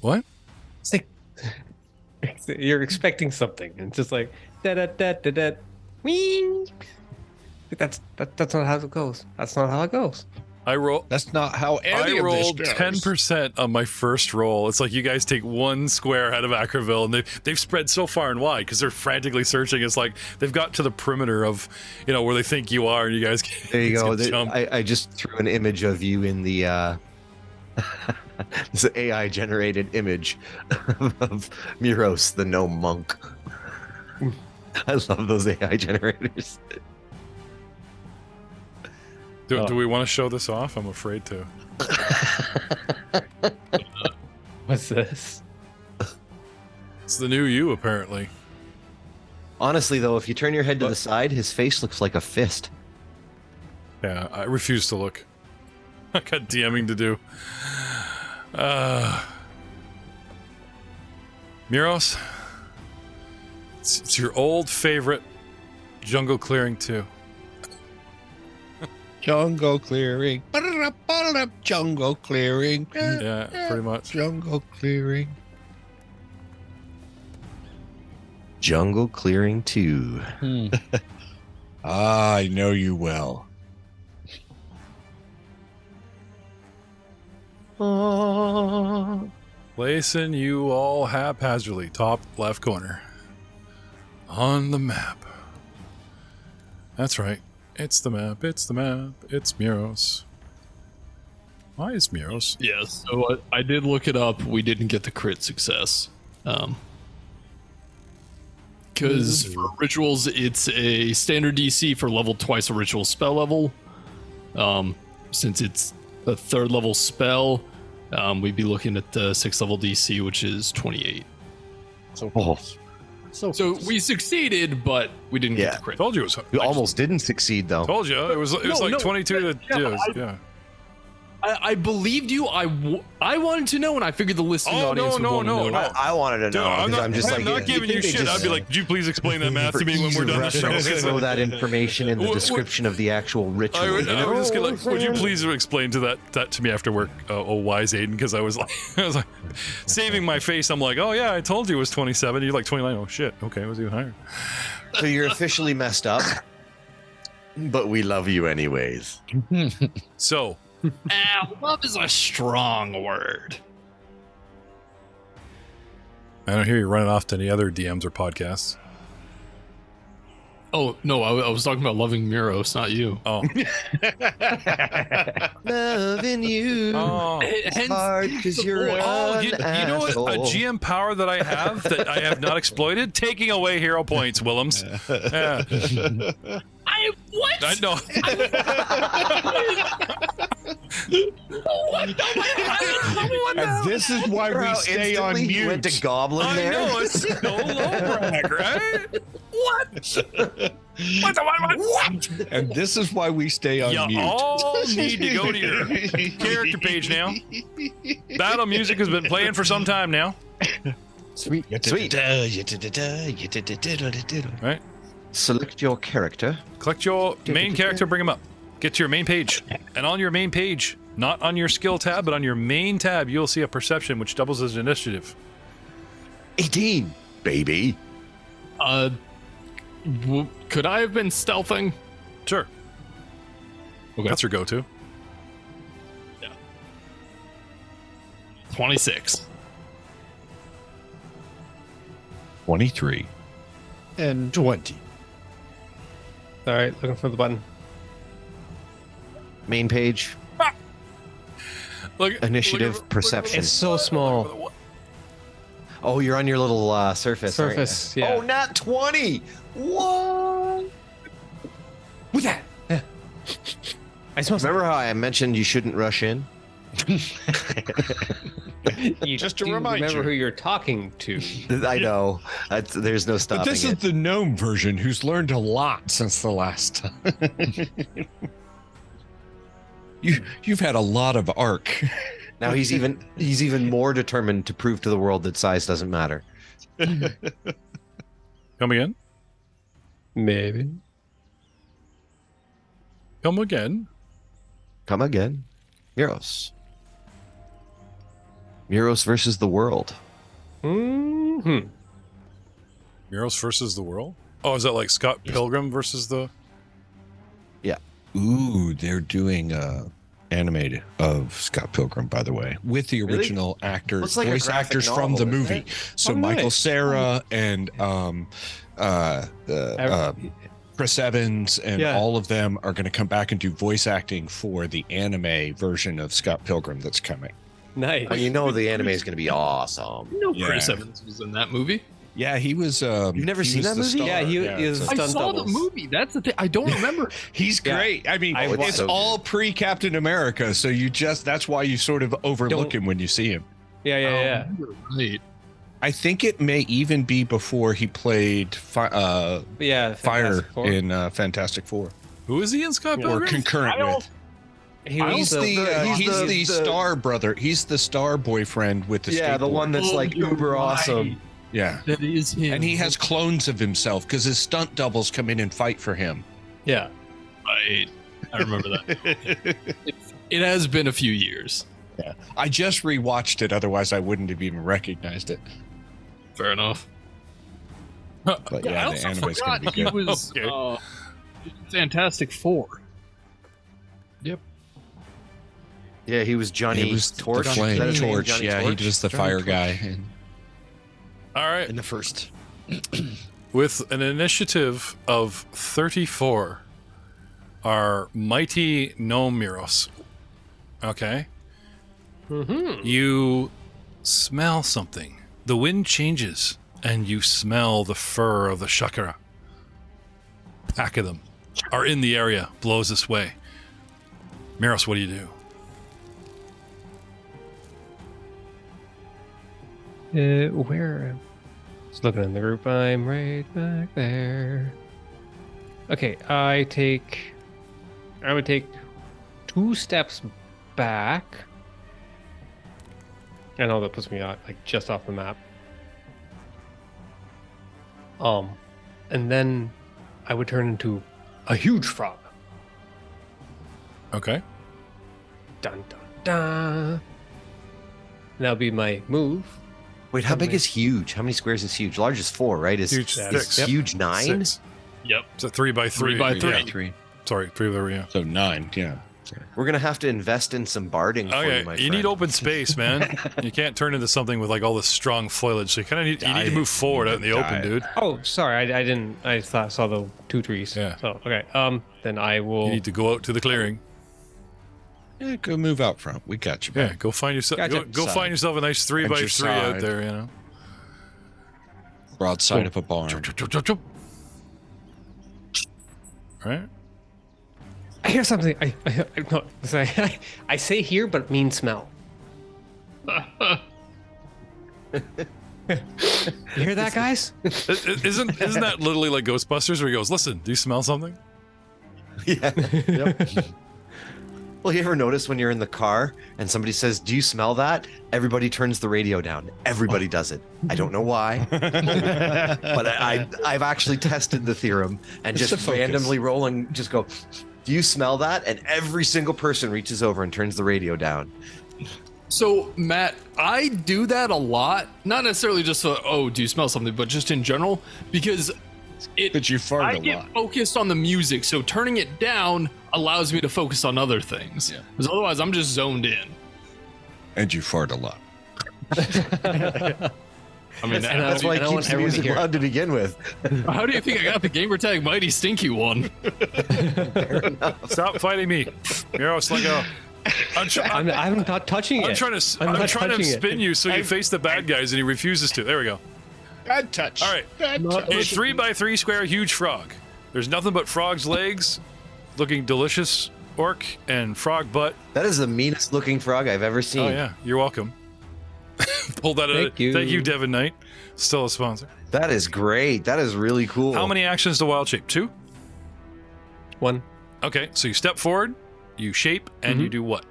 What? It's like you're expecting something, and it's just like da da da da da. Wee. That's not how it goes. That's not how it goes. That's not how any I of rolled this goes. 10% on my first roll. It's like you guys take one square out of Acroville, and they've spread so far and wide because they're frantically searching. It's like they've got to the perimeter of, where they think you are, and you guys get, There you go. get jumped. I just threw an image of you in the this AI generated image of Muros, the gnome monk. I love those AI generators. Do we want to show this off? I'm afraid to. What's this? It's the new you, apparently. Honestly, though, if you turn your head to the side, his face looks like a fist. Yeah, I refuse to look. I got DMing to do. Muros, it's your old favorite jungle clearing too. Jungle clearing. Jungle clearing. Yeah, pretty much. Jungle clearing. Jungle Clearing 2. Ah, I know you well. Placing you all haphazardly, top left corner. On the map. That's right. It's the map, it's the map, it's Muros. Why is Muros? Yes, so I did look it up. We didn't get the crit success. Because for rituals, it's a standard DC for level twice a ritual spell level. Since it's a 3rd level spell, we'd be looking at the 6th level DC, which is 28. So we succeeded, but we didn't get the crit. Told you it was. You almost didn't succeed, though. Told you it was like 22 to yeah. I believed you. I wanted to know, and I figured the listening Oh, audience would no, want to know. I wanted to Dude, know. I'm because not giving you shit. I'd be like, "Could you please explain that math to me when we're done the show?" Throw that information in the description of the actual ritual. I was just gonna, like, would you please explain that to me after work? Oh, wise Aiden, because I was like, saving my face. I'm like, oh yeah, I told you it was 27. You're like 29. Oh shit. Okay, it was even higher. So you're officially messed up, but we love you anyways. So. Love is a strong word. I don't hear you running off to any other DMs or podcasts. Oh no, I was talking about loving Muros, not you. Oh, Loving you. oh. It's hard because you're Oh, you an know what? asshole. A GM power that I have that I have not exploited? Taking away hero points, Willems. Yeah. What? I know. And this is why we stay on Instantly he mute. went to Goblin I there. know, it's no low brag, right? What? What? And this is why we stay on You mute. all need to go to your character page now. Battle music has been playing for some time now. Sweet. Sweet. Right? Select your character. Collect your main character, bring him up. Get to your main page. And on your main page, Not on your skill tab, but on your main tab, you'll see a perception which doubles as initiative. 18, baby. Could I have been stealthing? Sure. Okay. That's your go-to. 26. 23. And 20. All right, looking for the button. Main page. Look, Initiative, perception. It's so small. Oh, you're on your little surface. aren't Surface, you? yeah. Oh, not 20. What? Who's that? Yeah. I smell Remember how I mentioned you shouldn't rush in? you Just to do remind remember you. who you're talking to. I know. There's no But stopping this is it. the gnome version who's learned a lot since the last time. You've had a lot of arc. Now he's even more determined to prove to the world that size doesn't matter. Come again? Maybe. Come again? Come again. Muros. Muros versus the world. Mm-hmm. Muros versus the world? Oh, is that like Scott Pilgrim versus the... Ooh, they're doing animated of Scott Pilgrim, by the way, with the Really? original actors, Looks like a voice graphic actors from novel, the isn't movie. it? So Oh, Michael nice. Cera and Chris Evans and Yeah. all of them are going to come back and do voice acting for the anime version of Scott Pilgrim that's coming. Nice. And you know the anime is going to be awesome. No, Yeah. Chris Evans was in that movie. Yeah, he was. You've never he seen was that the movie? star. Yeah, he is- so- I Stunt saw doubles. the movie. That's the thing. I don't remember. He's Yeah. great. I mean, I watched it's it. all pre Captain America, so that's why you sort of overlook Don't- him when you see him. Yeah. Right. I think it may even be before he played Yeah. Fire Fantastic Four. in Fantastic Four, Who is he in Scott or Pilgrim? concurrent with. He was He's the the- star brother. He's the star boyfriend with the Yeah, the skateboard. one that's like you're uber right. awesome. Yeah, That is him. and he has clones of himself because his stunt doubles come in and fight for him. Yeah. Right. I remember that. It has been a few years. Yeah, I just rewatched it. Otherwise, I wouldn't have even recognized it. Fair enough. But I yeah, the also anime's forgot gonna be he good. was Okay. Fantastic Four. Yeah, he was Johnny It was Torch. the Is flame that his name? torch. Johnny Yeah, Torch? he was the Johnny fire Torch. guy. And All right. In the first. With an initiative of 34, our mighty gnome Muros. Okay? Mm-hmm. You smell something. The wind changes, and you smell the fur of the shakara. Pack of them are in the area, blows this way. Muros, what do you do? Where? Just looking in the group. I'm right back there. Okay, I would take 2 steps back. I know that puts me like just off the map. And then I would turn into a huge frog. Okay. Dun dun dun. And that'll be my move. Wait, how big Okay. is huge? How many squares is huge? Large is 4, right? Is Huge Yeah. 6. huge 9? 6. Yep. It's a 3 by 3. 3 by 3. Yeah. 3. Sorry, 3 by 3, yeah. So 9. Yeah. We're gonna have to invest in some barding for Okay, you, my you friend. need open space, man. You can't turn into something with like all this strong foliage. So you kind of need to move forward out in the open, dude. Oh, sorry, I didn't. I saw the 2 trees. Yeah. So okay. Then I will. You need to go out to the clearing. Yeah, go move out front. We got you. Yeah, go find yourself. Gotcha. Go find yourself a nice 3 by 3 out Countryside. there. You know. Broadside of a barn. Chop, chop, chop, chop, chop. Right. I hear something. No, I say here, but mean smell. You hear that, guys? Isn't that literally like Ghostbusters, where he goes, "Listen, do you smell something?" Yeah. Yep. Well, you ever notice when you're in the car and somebody says, "Do you smell that?" Everybody turns the radio down. Everybody does it. I don't know why, but I've actually tested the theorem and It's the just focus. randomly rolling, just go. Do you smell that? And every single person reaches over and turns the radio down. So, Matt, I do that a lot. Not necessarily just do you smell something, but just in general, because But you fart I a get lot. focused on the music, so turning it down allows me to focus on other things. Yeah. Because otherwise, I'm just zoned in. And you fart a lot. I mean, That's why I it don't keeps want the everyone to music hear it. loud to begin with. how do you think I got the gamer tag Mighty Stinky one? Stop fighting me. Miros, let go. I'm not touching it. I'm trying to I'm not spin touching it. you so you face the bad guys, and he refuses to. There we go. Bad touch. All right. Bad A touch. 3x3 square huge frog. There's nothing but frog's legs, looking delicious, orc, and frog butt. That is the meanest looking frog I've ever seen. Oh yeah, you're welcome. Pull that out. Thank you. Thank you, Devon Knight. Still a sponsor. That is great. That is really cool. How many actions to wild shape? 2? One. Okay, so you step forward, you shape, and you do what?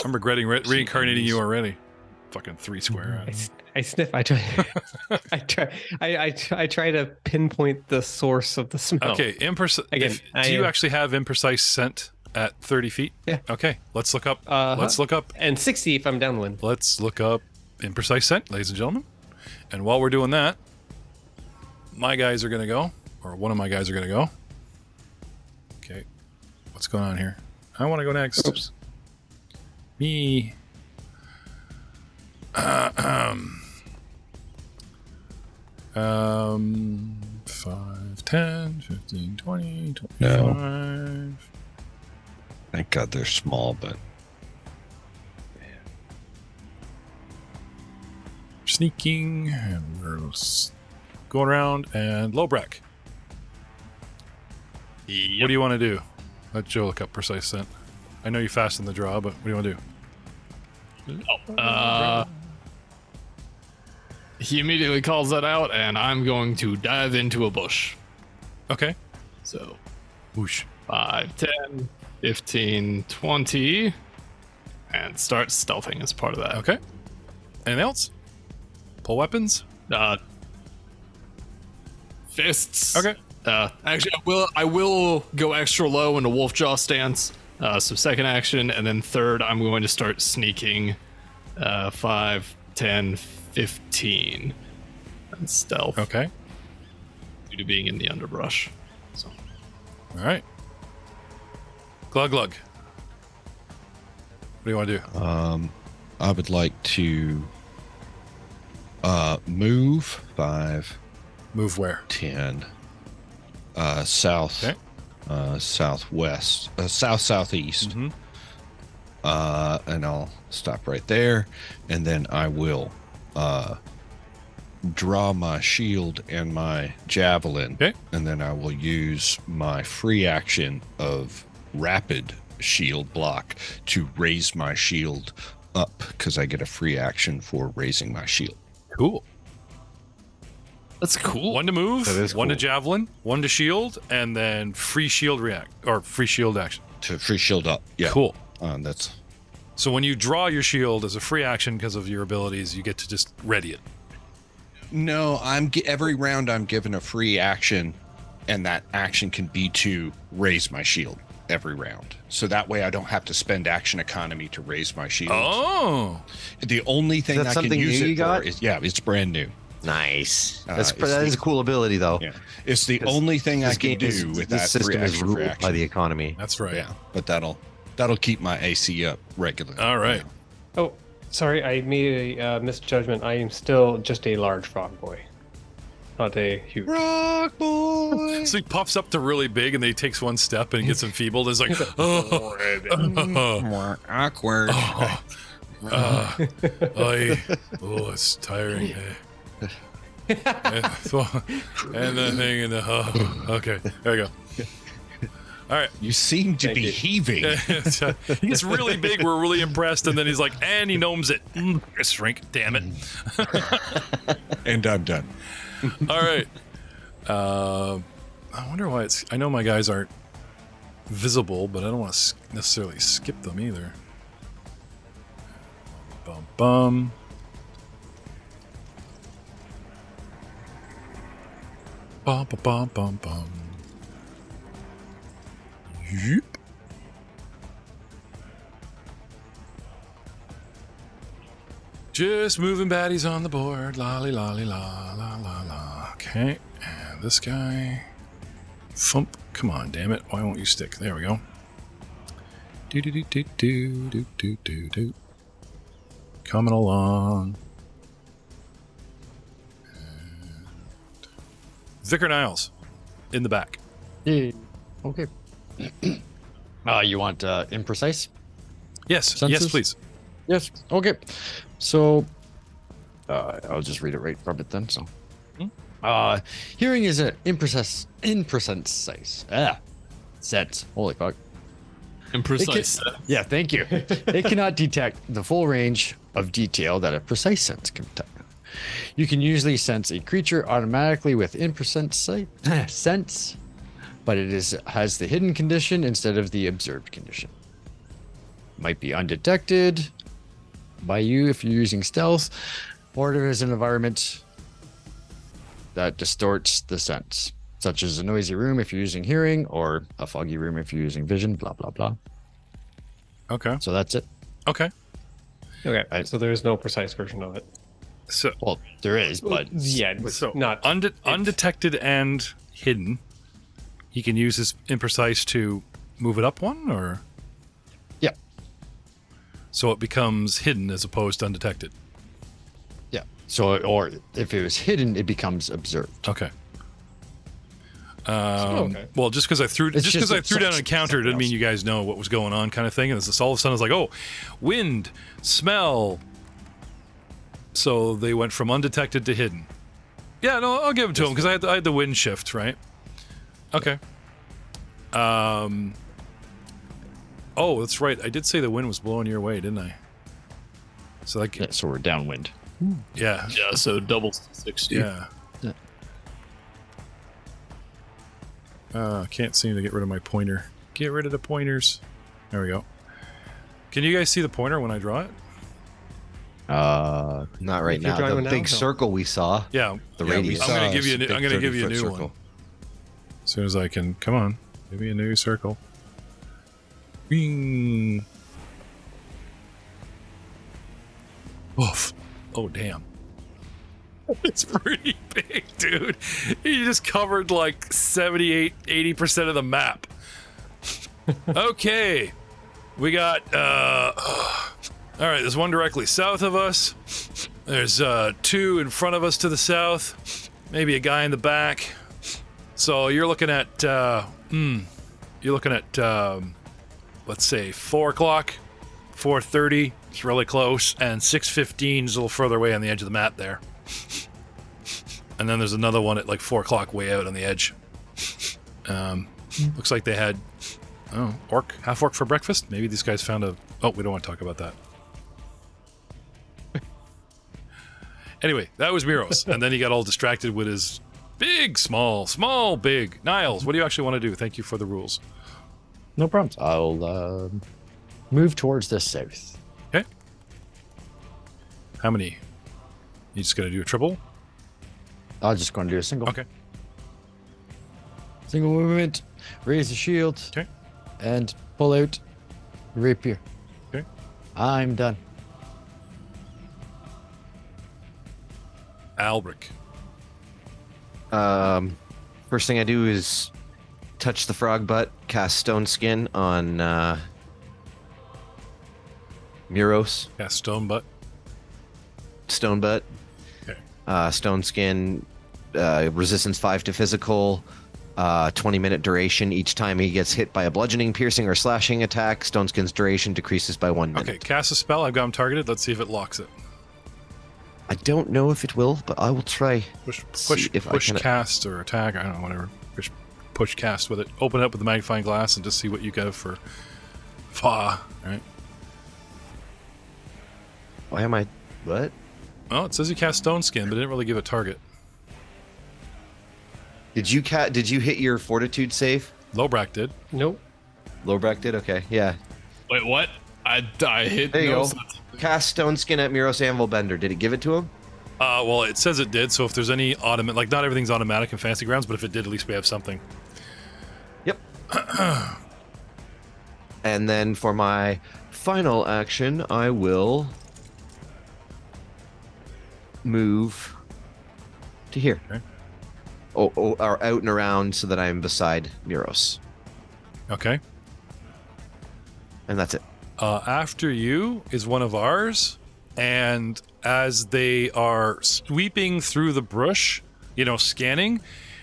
I'm regretting reincarnating you already. Fucking 3 square. I sniff. I try. I try to pinpoint the source of the smell. Okay, Again, do you actually have imprecise scent at 30 feet? Yeah. Okay, let's look up. Uh-huh. Let's look up. And 60 if I'm downwind. Let's look up imprecise scent, ladies and gentlemen. And while we're doing that, my guys are gonna go, or one of my guys are gonna go. Okay, what's going on here? I want to go next. Oops. Me. 5, 10, 15, 20, 25. Thank God they're small, but Sneaking, and we're going around, and low brack. What do you want to do? Let Joe look up precise scent. I know you fasten the draw, but what do you want to do? He immediately calls that out, and I'm going to dive into a bush. Okay. So, Whoosh. 5, 10, 15, 20, and start stealthing as part of that. Okay. Anything else? Pull weapons? Fists. Okay. Actually, I will go extra low into wolf jaw stance. So second action, and then third, I'm going to start sneaking. 5, 10, 15, and stealth. Okay. Due to being in the underbrush. So All right. Glug glug. What do you want to do? I would like to move 5, Move where? 10, south, Okay. southwest, southeast. Mm-hmm. And I'll stop right there, and then I will draw my shield and my javelin, Okay. and then I will use my free action of rapid shield block to raise my shield up, because I get a free action for raising my shield. Cool. that's cool. 1 to move, That is 1 to cool. javelin, 1 to shield, and then free shield react, or free shield action. To free shield up. Yeah. Cool. That's So when you draw your shield as a free action because of your abilities, you get to just ready it. no. Every round I'm given a free action, and that action can be to raise my shield every round. So that way I don't have to spend action economy to raise my shield. Oh. The only thing Is that I can something use new it you got? for is it's brand new. Nice. it's That is a cool ability, though. Yeah, it's the 'Cause only thing I This can game do is, with this that free system is action for ruled action. by the economy. That's right. Yeah, but that'll keep my AC up regularly. All right. Oh, sorry. I made a misjudgment. I am still just a large frog boy, not a huge. Rock boy. So he pops up to really big, and then he takes 1 step and he gets enfeebled. It's like, oh, More awkward. it's tiring. And the thing in the okay, there we go. All right. You seem to Thank be you. heaving. He gets really big. We're really impressed, and then he's like, and he gnomes it. Shrink, damn it. And I'm done. All right. I wonder why it's. I know my guys aren't visible, but I don't want to necessarily skip them either. Bum bum. Bum bum bum bum bum. Yep. Just moving baddies on the board. Lolly, lolly, la, la, la, la. Okay, and this guy. Thump. Come on, damn it. Why won't you stick? There we go. Do do do do do do do do do. Coming along. And Vicor Niles in the back. Yeah. Okay. You want imprecise? Yes, Senses? yes, please. Yes. Okay. So, I'll just read it right from it then. So, hearing is an imprecise. Sense. Holy fuck. Imprecise. Yeah, thank you. It cannot detect the full range of detail that a precise sense can detect. You can usually sense a creature automatically with imprecise sense, but it has the hidden condition instead of the observed condition. Might be undetected by you if you're using stealth, or there is an environment that distorts the sense, such as a noisy room if you're using hearing, or a foggy room if you're using vision, blah, blah, blah. Okay. So that's it. Okay. Okay, so there's no precise version of it. So, Well, there is, but Yeah, so not undetected and hidden. He can use his imprecise to move it up one, or yeah, so it becomes hidden as opposed to undetected. yeah. So, or if it was hidden, it becomes observed. Okay. okay. Well, just because I threw It's just because I just threw down an something encounter didn't mean else. you guys know what was going on, kind of thing. And it's all of a sudden, it's like, oh, wind, smell. So they went from undetected to hidden. Yeah, no, I'll give it to him because I had the wind shift, right? Okay. Oh, that's right. I did say the wind was blowing your way, didn't I? So like, Yeah, so we're downwind. yeah, Yeah, so double 60. yeah. Yeah. Can't seem to get rid of my pointer. Get rid of the pointers. There we go. Can you guys see the pointer when I draw it? Not right If you're now. drawing The one big now, so- circle we saw. Yeah. The Yeah, we radius. I'm gonna give you a new, Big I'm gonna give you a 30-foot new circle. one. As soon as I can. Come on. Give me a new circle. Bing. Oof. Oh, damn. It's pretty big, dude. You just covered like 78-80% of the map. Okay. We got, all right, there's one directly south of us. There's two in front of us to the south. Maybe a guy in the back. So you're looking at, let's say 4 o'clock, 4:30. It's really close, and 6:15 is a little further away on the edge of the map there. And then there's another one at like 4 o'clock way out on the edge. Looks like they had, half orc for breakfast. Maybe these guys found a. Oh, we don't want to talk about that. Anyway, that was Muros, and then he got all distracted with his big, small, small, big. Niles, what do you actually want to do? Thank you for the rules. No problems. I'll move towards the south. Okay. How many? You just gonna do a triple? I'm just going to do a single. Okay. Single movement, raise the shield, Okay. and pull out rapier. Okay. I'm done. Albric. First thing I do is touch the frog butt, cast stone skin on Muros. Yeah, stone butt. Stone butt. Okay. Stone skin, resistance 5 to physical, 20-minute duration. Each time he gets hit by a bludgeoning, piercing, or slashing attack, stone skin's duration decreases by 1 minute. Okay, cast a spell. I've got him targeted. Let's see if it locks it. I don't know if it will, but I will try. Push See if I can- cast or attack. I don't know, whatever. Push cast with it. Open it up with the magnifying glass and just see what you get for fa. Right. Why am I? What? Well, it says you cast stone skin, but it didn't really give a target. Did you hit your fortitude save? Lowbrack did. Nope. Lowbrack did. Okay, yeah. Wait, what? I hit. There you no, go. so- Cast stone skin at Muros Anvil Bender. Did it give it to him? Well, it says it did. So if there's any automatic, like not everything's automatic in Fantasy Grounds, but if it did, at least we have something. Yep. And then for my final action, I will move to here. Okay. Or out and around so that I'm beside Muros. Okay. And that's it. After you is one of ours, and as they are sweeping through the brush, scanning,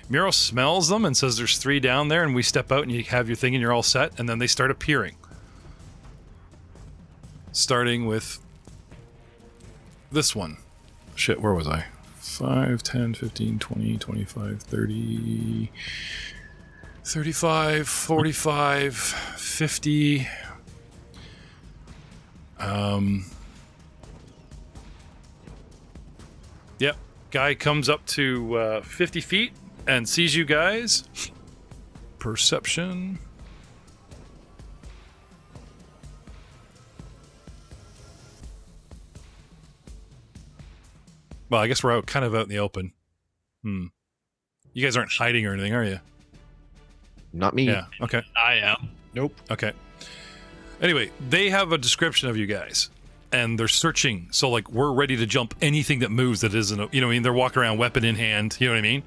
Muros smells them and says there's 3 down there, and we step out and you have your thing and you're all set, and then they start appearing. Starting with this one. Shit, where was I? 5, 10, 15, 20, 25, 30, 35, 45, 50. Yep. Guy comes up to 50 feet and sees you guys. Perception. Well, I guess we're kind of out in the open. You guys aren't hiding or anything, are you? Not me. Yeah, okay. I am. Nope. Okay. Anyway, they have a description of you guys, and they're searching. So, we're ready to jump anything that moves that isn't, they're walking around weapon in hand, you know what I mean?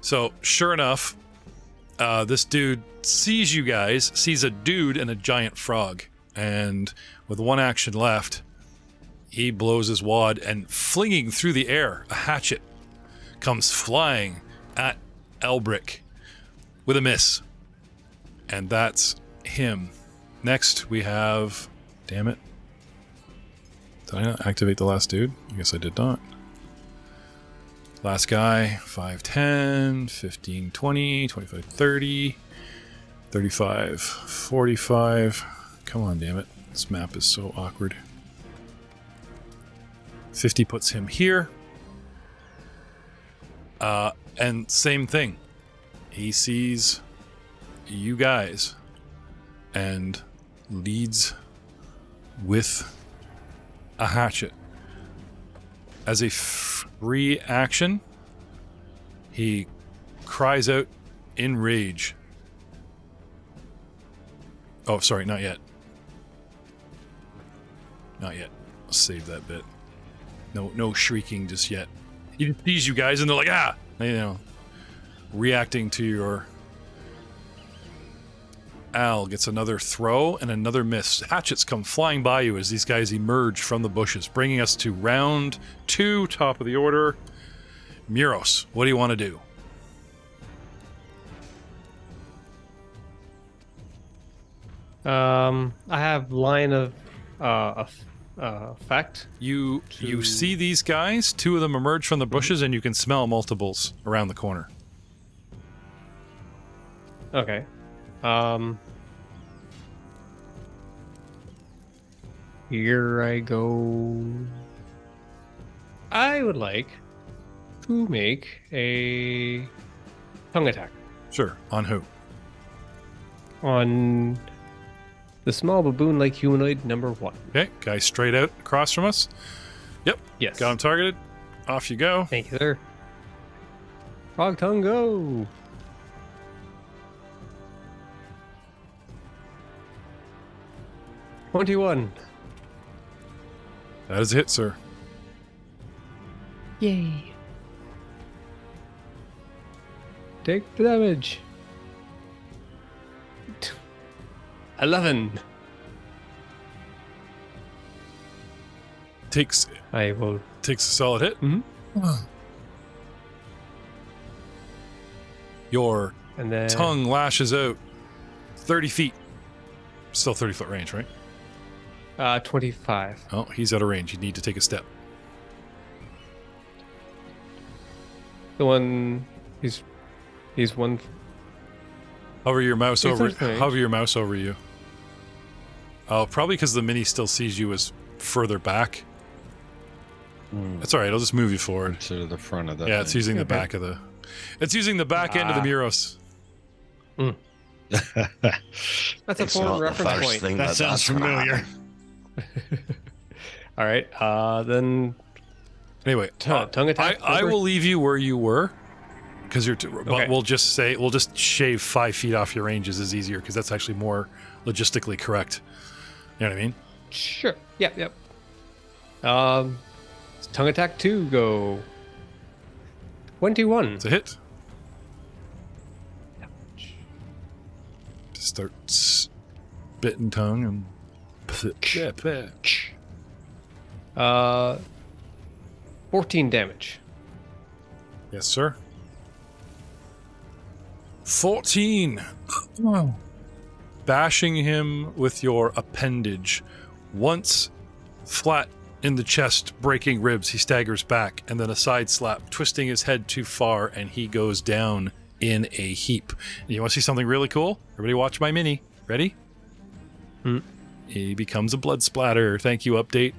So, sure enough, this dude sees you guys, sees a dude and a giant frog, and with 1 action left, he blows his wad, and flinging through the air, a hatchet comes flying at Elbrick with a miss. And that's him. Next, we have... Damn it. Did I not activate the last dude? I guess I did not. Last guy, 5, 10, 15, 20, 25, 30, 35, 45. Come on, damn it. This map is so awkward. 50 puts him here. And same thing. He sees you guys and leads with a hatchet. As a free action, he cries out in rage. Oh, sorry, not yet. Not yet. I'll save that bit. No shrieking just yet. He just sees you guys and they're like, ah! Reacting to your... Al gets another throw and another miss. Hatchets come flying by you as these guys emerge from the bushes, bringing us to round 2, top of the order. Muros, what do you want to do? I have line of effect. You see these guys, 2 of them emerge from the bushes, and you can smell multiples around the corner. Okay. Here I go. I would like to make a tongue attack Sure, on who? on the small baboon-like humanoid number 1. Okay, guy straight out across from us. Yep, Yes. got him targeted. Off you go. Thank you, sir. Frog tongue, go. $21. That is a hit, sir. Yay. Take the damage. 11. Takes I will. a solid hit. Mhm. Your And then tongue lashes out 30 feet. Still 30-foot range, right? 25. Oh, he's out of range. You need to take a step. The one he's one. Hover your mouse He's over. out of range. Hover your mouse over you. Oh, probably because the mini still sees you as further back. That's all right. I'll just move you forward. To the front of the Yeah, it's thing. using the back of the. It's using the back end of the Muros. That's a It's forward not the reference first point. thing That sounds that's gonna familiar. happen. All right. Then Anyway, tongue attack. I will leave you where you were, because you're. But Okay. we'll just shave 5 feet off your ranges is easier because that's actually more logistically correct. You know what I mean? Sure. Yep. Tongue attack 2 go. 21. It's a hit. Just start spitting tongue and. 14 damage. Yes, sir. 14. Bashing him with your appendage. Once flat in the chest, breaking ribs, he staggers back, and then a side slap, twisting his head too far, and he goes down in a heap. You want to see something really cool? Everybody watch my mini. Ready? He becomes a blood splatter. Thank you, update.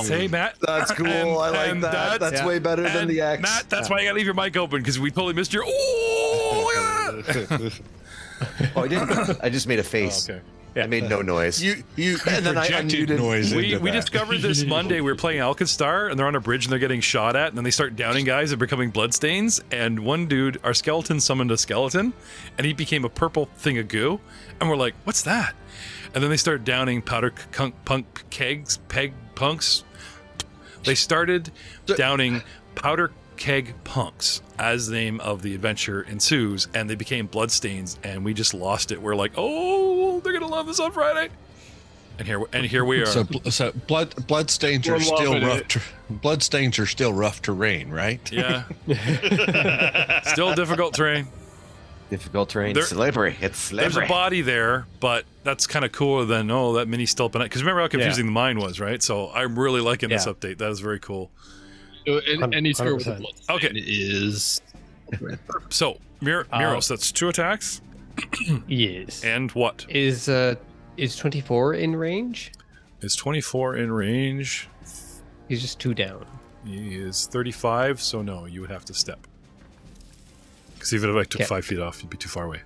Say, Matt. That's cool. I like that. That's way better than the X. Matt, that's why you gotta leave your mic open, because we totally missed your. Oh, look at that! Oh, I didn't. I just made a face. Oh, okay. I made no noise. You And then I projected unmuted. noise. We into that. discovered this Monday. We were playing Alkenstar, and they're on a bridge, and they're getting shot at, and then they start downing guys and becoming bloodstains. And one dude, our skeleton, summoned a skeleton, and he became a purple thing of goo. And we're like, "What's that?" And then they start downing powder punk kegs, peg punks. They started downing powder keg punks as the name of the adventure ensues, and they became bloodstains, and we just lost it. We're like, oh, they're gonna love this on Friday. And here we are. So bloodstains are still rough. Bloodstains are still rough terrain, right? Yeah. Still difficult terrain. Difficult terrain. There- Slippery. It's There's a slippery. body there, but that's kind of cooler than, that mini's still up at night. Because remember how confusing the mine was, right? So I'm really liking this update. That is very cool. So any score with a 100%. bloodstain Okay. is So, Muros, that's 2 attacks. Yes. And what? Is 24 in range? Is 24 in range? He's just 2 down. He is 35, so no, you would have to step. Because even if I took 5 feet off, you'd be too far away.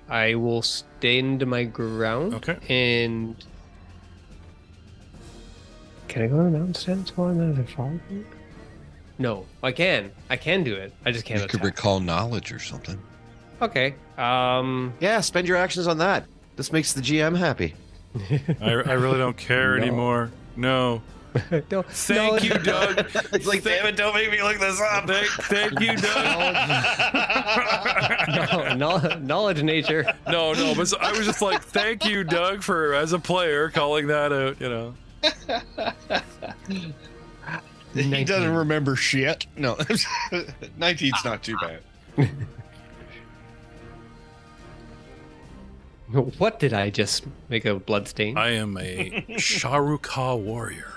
I will stand my ground. Okay. And can I go on the mountain stand while I'm at a far? No, I can. I can do it. I just can't You could attack. recall knowledge or something. Okay. Yeah, spend your actions on that. This makes the GM happy. I really don't care No. anymore. No. No, Thank you, Doug. It's like, damn it, don't make me look this up. Thank you, Doug. knowledge nature. No, but I was just like, thank you, Doug, for, as a player, calling that out, He 19. doesn't remember shit. No, 19's not too bad. What did I just make a blood stain? I am a Sharuka warrior,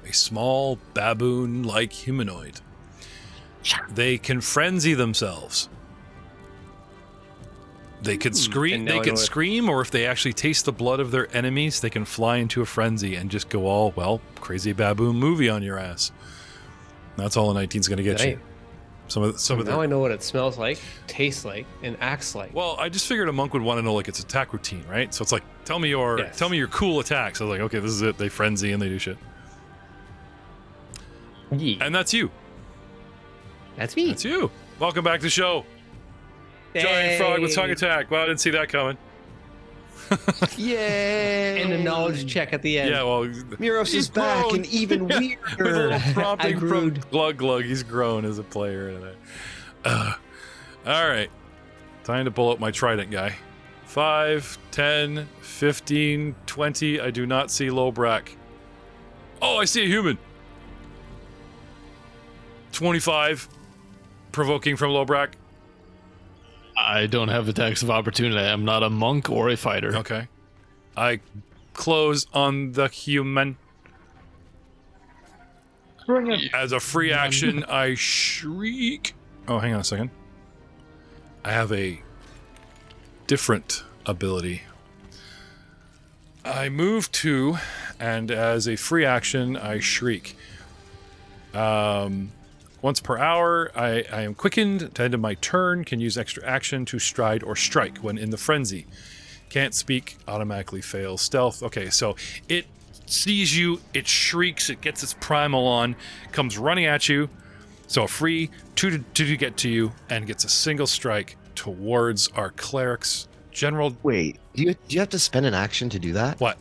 a small baboon-like humanoid. They can frenzy themselves. They could scream. and now They I can know it. scream, or if they actually taste the blood of their enemies, they can fly into a frenzy and just go all crazy baboon movie on your ass. That's all a 19's going to get you. Right. Some of Now I the. know what it smells like, tastes like, and acts like. Well, I just figured a monk would want to know like its attack routine, right? So it's like, tell me your cool attacks. I was like, okay, this is it. They frenzy and they do shit. Yeah. And that's you. That's me. That's you. Welcome back to the show. Giant frog with tongue attack. Well, I didn't see that coming. Yay! And a knowledge check at the end. Yeah, well, Muros he's is back grown. and even with a weirder. little prompting I from grewed. Glug Glug. He's grown as a player. All right. Time to pull out my trident guy. 5, 10, 15, 20. I do not see Lobrak. Oh, I see a human. 25. Provoking from Lobrak. I don't have attacks of opportunity. I'm not a monk or a fighter. Okay. I close on the human. As a free action, I shriek. Oh, hang on a second. I have a different ability. I move 2, and as a free action, I shriek. Once per hour, I am quickened. At the end of my turn, can use extra action to stride or strike when in the frenzy. Can't speak, automatically fails stealth. Okay, so it sees you, it shrieks, it gets its primal on, comes running at you. So a free 2 to get to you, and gets a single strike towards our cleric's general. Wait, do you have to spend an action to do that? What?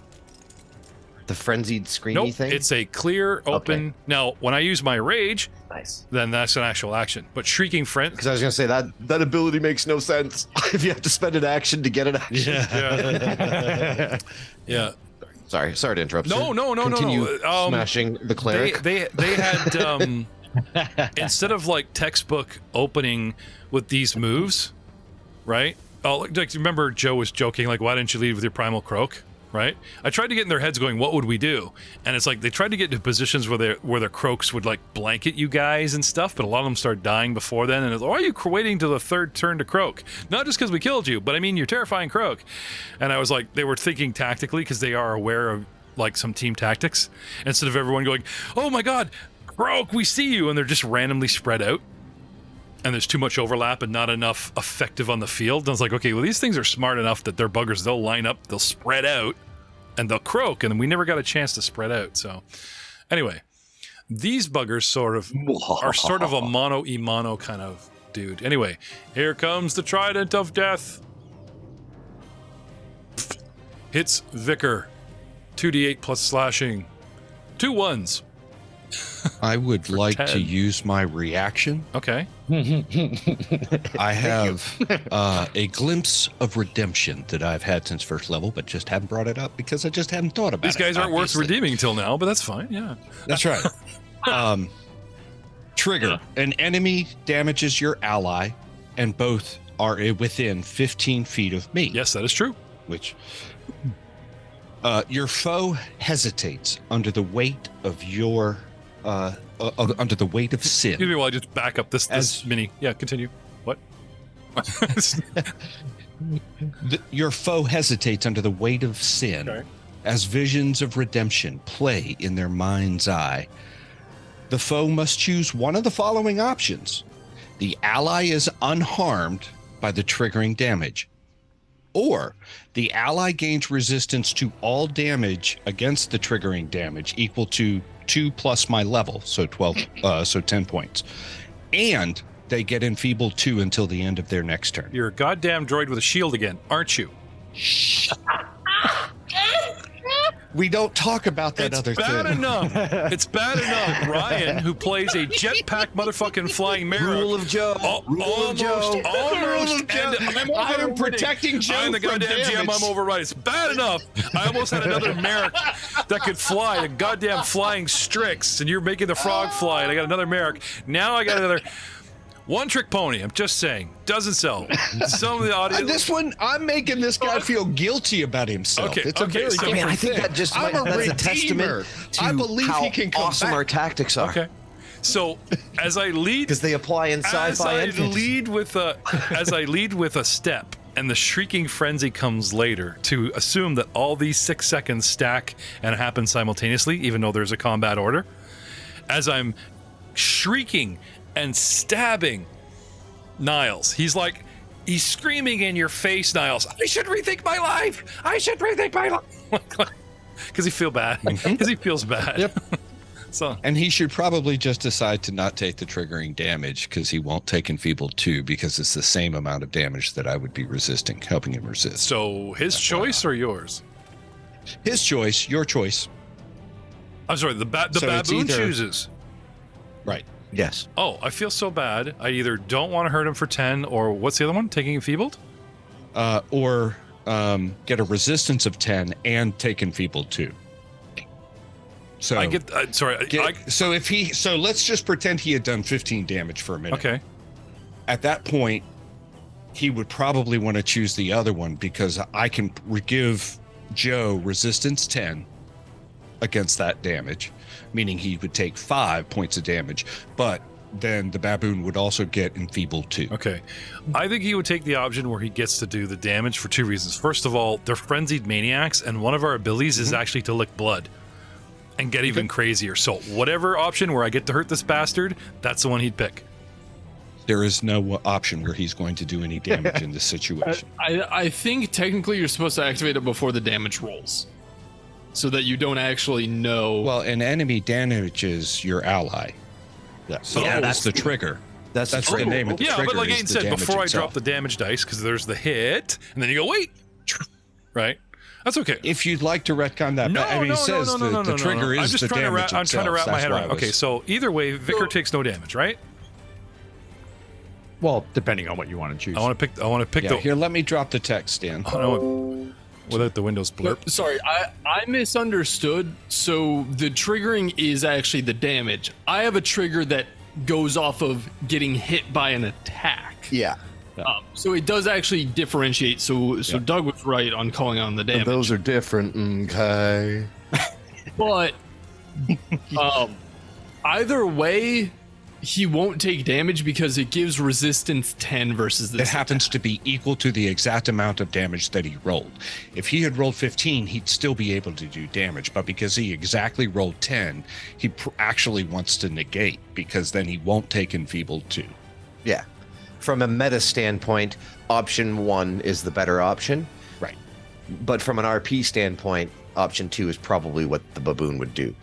The frenzied screamy Nope, thing? it's a clear, open. Okay. Now, when I use my rage, Nice. then that's an actual action. But Shrieking Friend. Because I was going to say that ability makes no sense if you have to spend an action to get an action. Yeah. Sorry to interrupt. No, sir. no. Continue smashing the cleric. They had instead of like textbook opening with these moves, right? Oh, like remember Joe was joking like, why didn't you lead with your primal croak? Right? I tried to get in their heads going, what would we do? And it's like they tried to get into positions where their croaks would like blanket you guys and stuff, but a lot of them started dying before then. And it's like, why are you waiting till the third turn to croak? Not just because we killed you, but I mean, you're terrifying croak. And I was like, they were thinking tactically because they are aware of like some team tactics. Instead of everyone going, oh my God, croak, we see you. And they're just randomly spread out. And there's too much overlap and not enough effective on the field. And I was like, okay, well, these things are smart enough that they're buggers. They'll line up, they'll spread out, and they'll croak. And we never got a chance to spread out. So anyway, these buggers are sort of a mono-e-mono kind of dude. Anyway, here comes the Trident of Death. Hits Vicor. 2d8 plus slashing. 2 1s. I would like 10. to use my reaction. Okay. I have a glimpse of redemption that I've had since first level, but just haven't brought it up because I just haven't thought about it. These guys aren't worth obviously. redeeming until now, but that's fine. Yeah. That's right. Trigger. An enemy damages your ally, and both are within 15 feet of me. Yes, that is true. Which your foe hesitates under the weight of your under the weight of sin. Excuse me while I just back up this As- mini. Yeah, continue. What? Your foe hesitates under the weight of sin Okay. as visions of redemption play in their mind's eye. The foe must choose one of the following options. The ally is unharmed by the triggering damage, or the ally gains resistance to all damage against the triggering damage equal to 2 plus my level, so 10 points, and they get enfeebled 2 until the end of their next turn. You're a goddamn droid with a shield again, aren't you? We don't talk about that It's other bad thing. enough. It's bad enough. Ryan, who plays a jetpack motherfucking flying Mara. Rule of Joe. Rule of Joe. Almost. of Joe. And I'm I am overriding. protecting Joe I'm the from goddamn GM. damage. I'm overriding. It's bad enough. I almost had another Merrick that could fly, the goddamn flying Strix, and you're making the frog fly, and I got another Merrick. Now I got another one-trick pony. I'm just saying. Doesn't sell. Some of the audience. This one, I'm making this guy feel guilty about himself. Okay, It's a okay, very so- different I think thing. that just I'm a that's a redeemer. testament to I believe how he can come awesome back. our tactics are. Okay. So as I lead, Because they apply in as sci-fi I and fantasy. lead with a step, and the shrieking frenzy comes later, to assume that all these 6 seconds stack and happen simultaneously, even though there's a combat order. As I'm shrieking and stabbing Niles, he's screaming in your face, Niles. I should rethink my life. I should rethink my life. Because he feels bad. Because he feels bad. Yep. So And he should probably just decide to not take the triggering damage because he won't take enfeebled 2 because it's the same amount of damage that I would be helping him resist. So his choice or yours? His choice, your choice. I'm sorry, the So it's baboon either- chooses. Right. Yes. Oh, I feel so bad. I either don't want to hurt him for 10, or what's the other one? Taking enfeebled? Or get a resistance of 10 and take enfeebled 2. So I get. Sorry. so let's just pretend he had done 15 damage for a minute. Okay. At that point, he would probably want to choose the other one because I can give Joe resistance 10 against that damage, meaning he would take 5 points of damage, but then the baboon would also get enfeebled 2. Okay. I think he would take the option where he gets to do the damage for 2 reasons. First of all, they're frenzied maniacs, and one of our abilities is actually to lick blood and get even crazier. So whatever option where I get to hurt this bastard, that's the one he'd pick. There is no option where he's going to do any damage in this situation. I think technically you're supposed to activate it before the damage rolls, so that you don't actually know. Well, an enemy damages your ally. Yeah. So Yeah, that's the trigger. That's That's the the name of the Yeah, trigger. but like is Aiden the said, damage before I itself. drop the damage dice, because there's the hit, and then you go, wait. Right? That's okay. If you'd like to retcon that, No, back, I mean, no, he says the trigger I'm is just the trying to damage I'm trying to wrap itself. my head That's why around. I was- Okay, so either way, Vicor takes no damage, right? Well, depending on what you want to choose. I want to pick Yeah, the. here, let me drop the text, Dan. Oh, no, without the windows blurb. Sorry, I misunderstood. So the triggering is actually the damage. I have a trigger that goes off of getting hit by an attack. Yeah. So it does actually differentiate. So Doug was right on calling on the And damage. those are different. Okay. But either way, he won't take damage because it gives resistance 10 versus this. It happens to be equal to the exact amount of damage that he rolled. If he had rolled 15, he'd still be able to do damage. But because he exactly rolled 10, he actually wants to negate because then he won't take enfeebled 2. Yeah. From a meta standpoint, option 1 is the better option. Right. But from an RP standpoint, option 2 is probably what the baboon would do.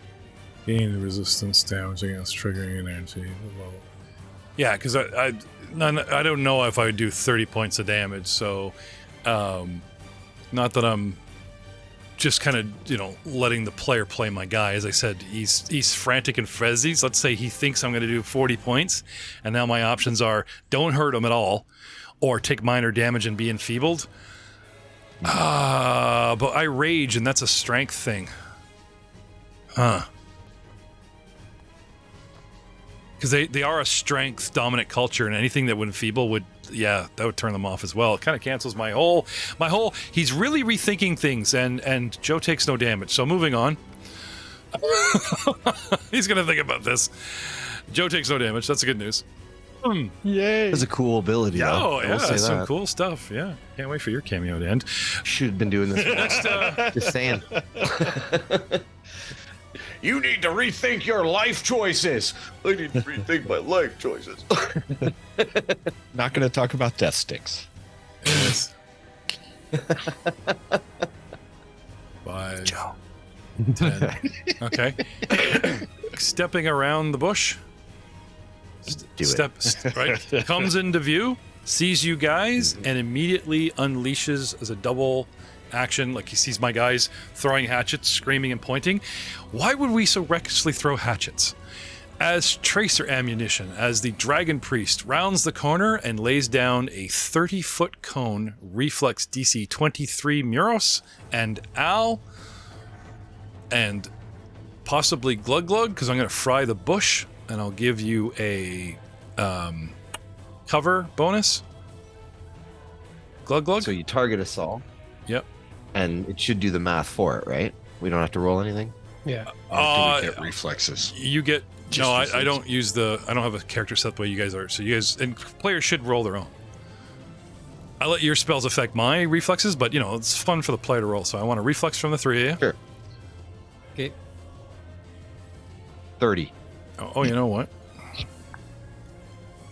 Gain resistance damage against triggering an energy. Yeah, because I don't know if I would do 30 points of damage, so not that I'm just kind of letting the player play my guy. As I said, he's frantic and frenzied. Let's say he thinks I'm going to do 40 points, and now my options are don't hurt him at all, or take minor damage and be enfeebled. But I rage, and that's a strength thing. Huh. Because they are a strength dominant culture, and anything that would enfeeble that would turn them off as well. It kind of cancels my whole. He's really rethinking things, and Joe takes no damage. So moving on. He's gonna think about this. Joe takes no damage. That's the good news. Yay. That's a cool ability. Yeah, though. I will say some that. cool stuff. Yeah, can't wait for your cameo to end. Should have been doing this. Just saying. You need to rethink your life choices. I need to rethink my life choices. Not going to talk about death sticks. Yes. 5, 10. Okay. Stepping around the bush. Do it. Right. Comes into view, sees you guys, and immediately unleashes as a double action. Like he sees my guys throwing hatchets, screaming and pointing. Why would we so recklessly throw hatchets? As tracer ammunition, as the dragon priest rounds the corner and lays down a 30-foot cone, reflex DC 23 Muros and Al, and possibly Glug Glug, because I'm going to fry the bush, and I'll give you a cover bonus. Glug Glug? So you target us all, Yep. and it should do the math for it, right? We don't have to roll anything. Yeah. Or do we get reflexes? You get... Just No, I reflexes. don't use I don't have a character set the way you guys are. So you guys... And players should roll their own. I let your spells affect my reflexes, but, it's fun for the player to roll. So I want a reflex from the three of you. Sure. Okay. 30. Oh, you know what?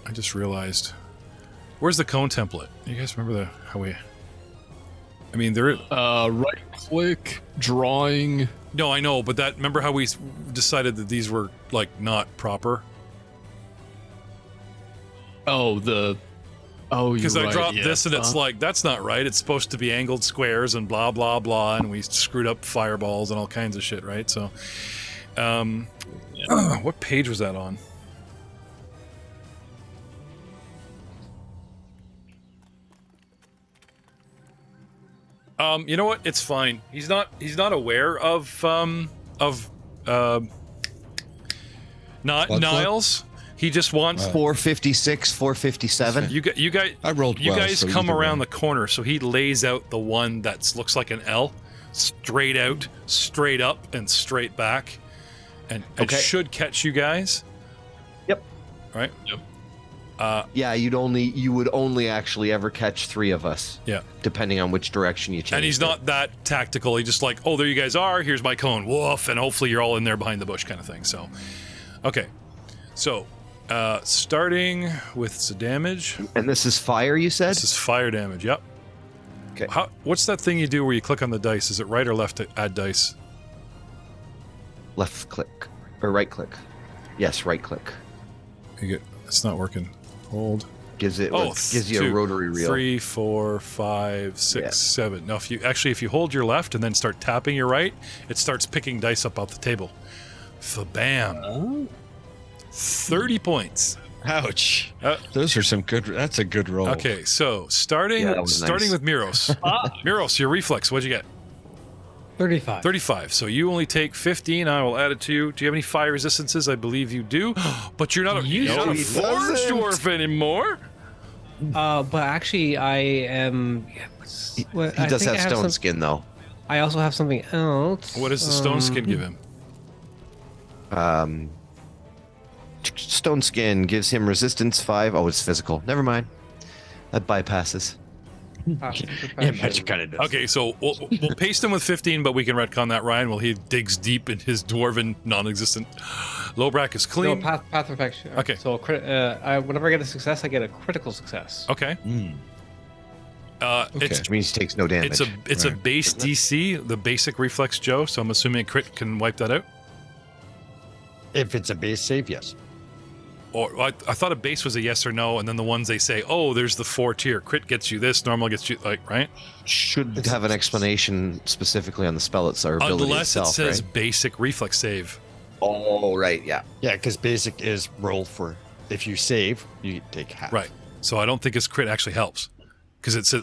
I just realized. Where's the cone template? You guys remember how we... I mean, there... Right click, drawing. No, I know, but remember how we decided that these were, not proper? Because Because I dropped this and it's that's not right. It's supposed to be angled squares and blah, blah, blah, and we screwed up fireballs and all kinds of shit, right? So, what page was that on? You know what? It's fine. He's not aware of not Niles. He just wants 456, 457. you guys. I rolled You well, guys so come either around way. the corner, so he lays out the one that looks like an L, straight out, straight up, and straight back, and it Okay. should catch you guys. Yep. Right. Yep. Yeah, you would only actually ever catch 3 of us. Yeah. Depending on which direction you change. And he's not that tactical. He just like, oh, there you guys are. Here's my cone. Woof. And hopefully you're all in there behind the bush kind of thing. So, okay. So, starting with the damage. And this is fire, you said? This is fire damage. Yep. Okay. What's that thing you do where you click on the dice? Is it right or left to add dice? Left click. Or right click. Yes, right click. It's not working. Hold. Gives it. Oh, Gives you a 2, rotary reel. 3, 4, 5, 6, Yeah. 7. Now, if you hold your left and then start tapping your right, it starts picking dice up off the table. Bam. 30 points. Ouch. Uh, Those are some good. That's a good roll. Okay, so starting Yeah, that was nice. with Muros. Muros, your reflex, what'd you get? 35. 35. So you only take 15. I will add it to you. Do you have any fire resistances? I believe you do. But you're not a, You you're not a he forge doesn't. dwarf anymore. But actually, I am. He does have stone skin though. I also have something else. What does the stone skin give him? Stone skin gives him resistance 5. Oh, it's physical. Never mind. That bypasses. Yeah, magic kind of does. Okay, so we'll paste him with 15, but we can retcon that, Ryan, while he digs deep in his dwarven, non-existent. Lobrak is No, clean. path perfection. Okay. So whenever I get a success, I get a critical success. Okay. Okay. Which means he takes no damage. It's a base DC, the basic reflex, Joe. So I'm assuming a crit can wipe that out. If it's a base save, yes. Or I thought a base was a yes or no, and then the ones they say, oh, there's the 4 tier. Crit gets you this, normal gets you right. Should have an explanation specifically on the spell itself. Ability Unless itself, it says right? basic reflex save. Oh, right, yeah. Yeah, because basic is roll for if you save, you take half. Right. So I don't think his crit actually helps because it says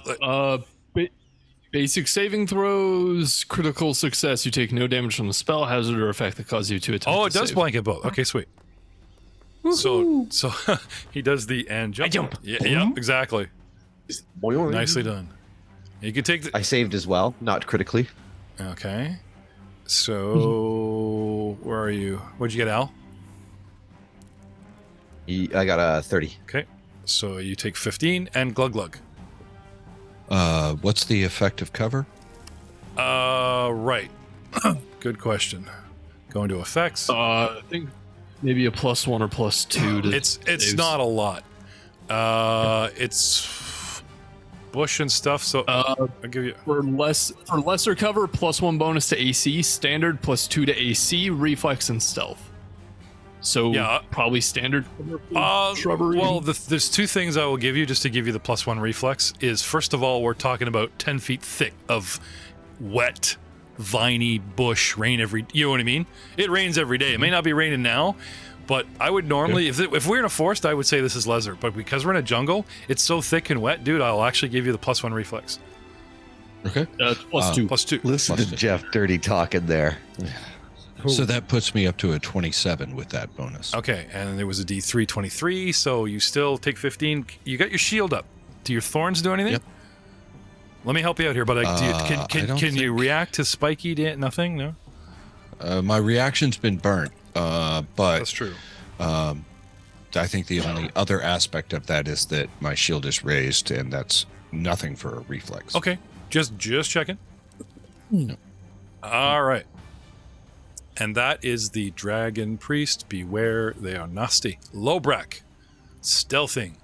Basic saving throws, critical success. You take no damage from the spell, hazard, or effect that causes you to attempt. oh, to it does save. blanket both. Okay, sweet. So he does the and jump. I jump. Yeah, exactly. Nicely done. You can take the I saved as well, not critically. okay. So where are you? What'd you get, Al? I got a 30. Okay. So you take 15 and glug glug. What's the effect of cover? Right. Good question. Going to effects. I think maybe a +1 or +2. To It's saves. not a lot. It's bush and stuff. So I'll give you. For lesser cover, +1 bonus to AC, standard +2 to AC, reflex, and stealth. So Yeah. probably standard cover for shrubbery. Well, there's 2 things I will give you just to give you the +1 reflex. Is first of all, we're talking about 10 feet thick of wet, viney bush rain you know what I mean? It rains every day. It may not be raining now, but I would normally, if we're in a forest, I would say this is lesser. But because we're in a jungle, it's so thick and wet, dude. I'll actually give you the +1 reflex. Okay. +2. +2. Listen to Jeff dirty talking there. So that puts me up to a 27 with that bonus. Okay, and there was a D3 23, so you still take 15. You got your shield up. Do your thorns do anything? Yep. Let me help you out here, but I don't can you think- react to spiky? Nothing? No? My reaction's been burnt, but That's true. I think the only other aspect of that is that my shield is raised, and that's nothing for a reflex. Okay, just checking. All right. And that is the Dragon Priest. Beware, they are nasty. Lobrak, stealthing.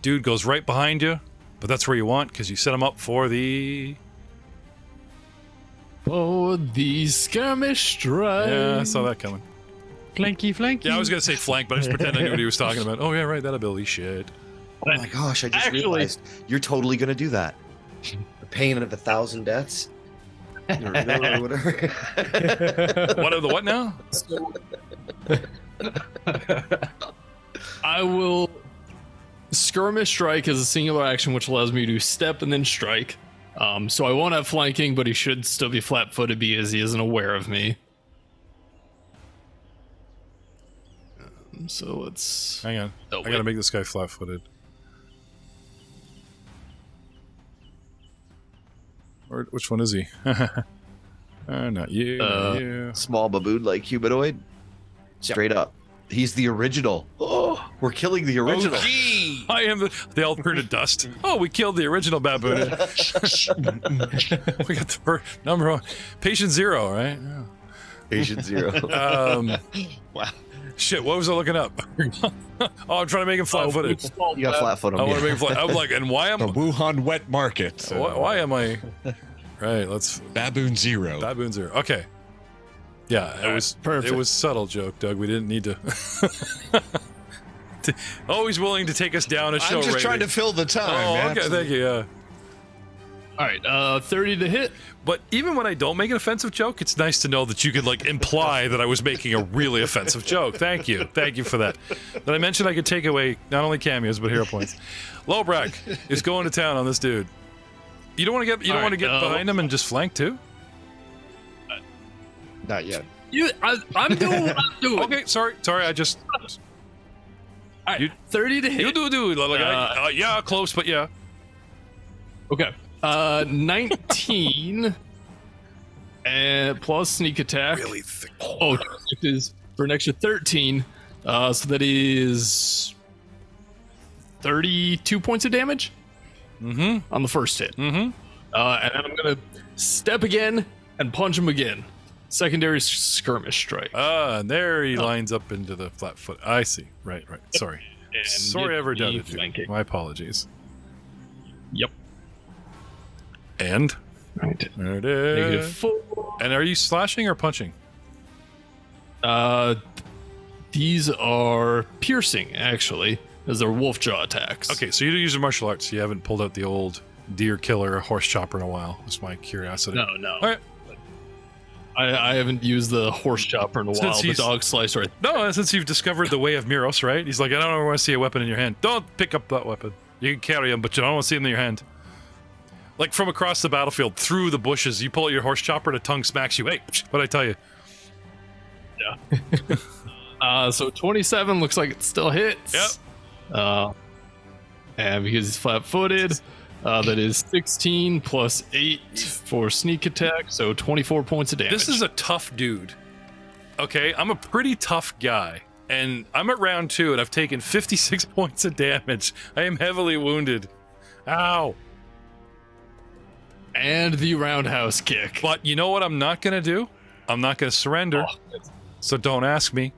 Dude goes right behind you, but that's where you want because you set him up for the... Oh, the skirmish strike. Yeah, I saw that coming. Flanky, flanky. Yeah, I was going to say flank, but I just pretend I knew what he was talking about. Oh, yeah, right, that ability. Shit. Oh my gosh, I just Actually- realized you're totally going to do that. The pain of 1,000 deaths. Or whatever. What are the what now? I will skirmish strike as a singular action, which allows me to step and then strike. So I won't have flanking, but he should still be flat-footed because he isn't aware of me. So let's... Hang on. Oh, I got to make this guy flat-footed. Which one is he? Not you. Not you. Small baboon like humanoid. Straight up. He's the original. Oh, we're killing the original. I am they all turn to dust. Oh, we killed the original baboon. We got the number 1. Patient 0, right? Yeah. Patient 0. Wow. Shit, what was I looking up? Oh, I'm trying to make him flat-footed. You got flat foot I on want to make him flat. I was like, and why am The Wuhan wet market. why am I? Right, let's Baboon 0. baboon 0. Okay. Yeah, it was perfect. It was subtle joke, Doug. We didn't need to. Always willing to take us down a show I'm just trying to rating. fill the time. Oh, okay, thank you. Yeah. All right, 30 to hit. But even when I don't make an offensive joke, it's nice to know that you could like imply that I was making a really offensive joke. Thank you for that. That I mentioned I could take away not only cameos but hero points. Lowbrack is going to town on this dude. You don't want to get behind him and just flank too. Not yet. I'm doing what I'm doing. Okay, sorry. I just. All right, 30 to hit. You do. Like, yeah, close, but yeah. Okay. 19 and plus sneak attack. Really thick. Oh, it is for an extra 13. So that is 32 points of damage. On the first hit. And then I'm gonna step again and punch him again. Secondary skirmish strike. There he lines up into the flat foot. I see. Right. Sorry. And Sorry I ever get me doubted you. flanking. My apologies. Yep. And Right. there it is. -4. And are you slashing or punching? These are piercing, actually, as they're wolf jaw attacks. Okay, so you do use your martial arts. You haven't pulled out the old deer killer or horse chopper in a while. That's my curiosity. No. All right. I haven't used the horse chopper in a while. The he's- dog slicer. No, since you've discovered the way of Muros, right? He's like, I don't want to see a weapon in your hand. Don't pick up that weapon. You can carry him, but you don't want to see him in your hand. Like from across the battlefield, through the bushes, you pull out your horse chopper and a tongue smacks you. Hey, what'd I tell you? Yeah. So 27 looks like it still hits. Yep. And because he's flat-footed, that is 16 plus 8 for sneak attack, so 24 points of damage. This is a tough dude. Okay, I'm a pretty tough guy. And I'm at round 2, and I've taken 56 points of damage. I am heavily wounded. Ow. And the roundhouse kick. But you know what I'm not going to do? I'm not going to surrender. So don't ask me.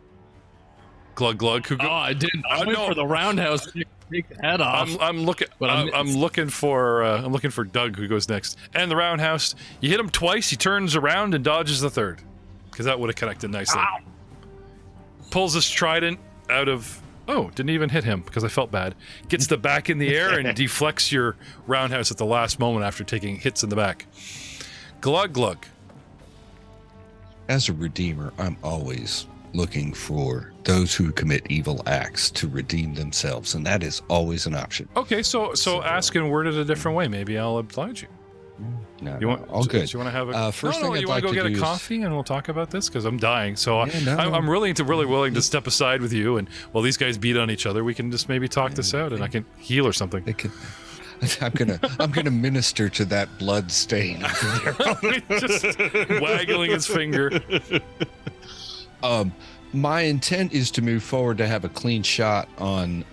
Glug glug. I didn't. I went for the roundhouse kick to take the head off. I'm looking. But I'm looking for Doug, who goes next. And the roundhouse. You hit him twice. He turns around and dodges the third, because that would have connected nicely. Ow. Pulls his trident out of. Oh, didn't even hit him because I felt bad. Gets the back in the air and deflects your roundhouse at the last moment after taking hits in the back. Glug glug. As a redeemer, I'm always looking for those who commit evil acts to redeem themselves, and that is always an option. Okay, so ask and word it a different way. Maybe I'll oblige you. No, You want? all good. Do you want to have a? First thing you I'd want like to go to get a do is- coffee and we'll talk about this because I'm dying. So Yeah, no, I'm really willing to step aside with you, and while these guys beat on each other, we can just maybe talk this out, and I can heal or something. They could. I'm gonna minister to that blood stain. Just waggling his finger. My intent is to move forward to have a clean shot on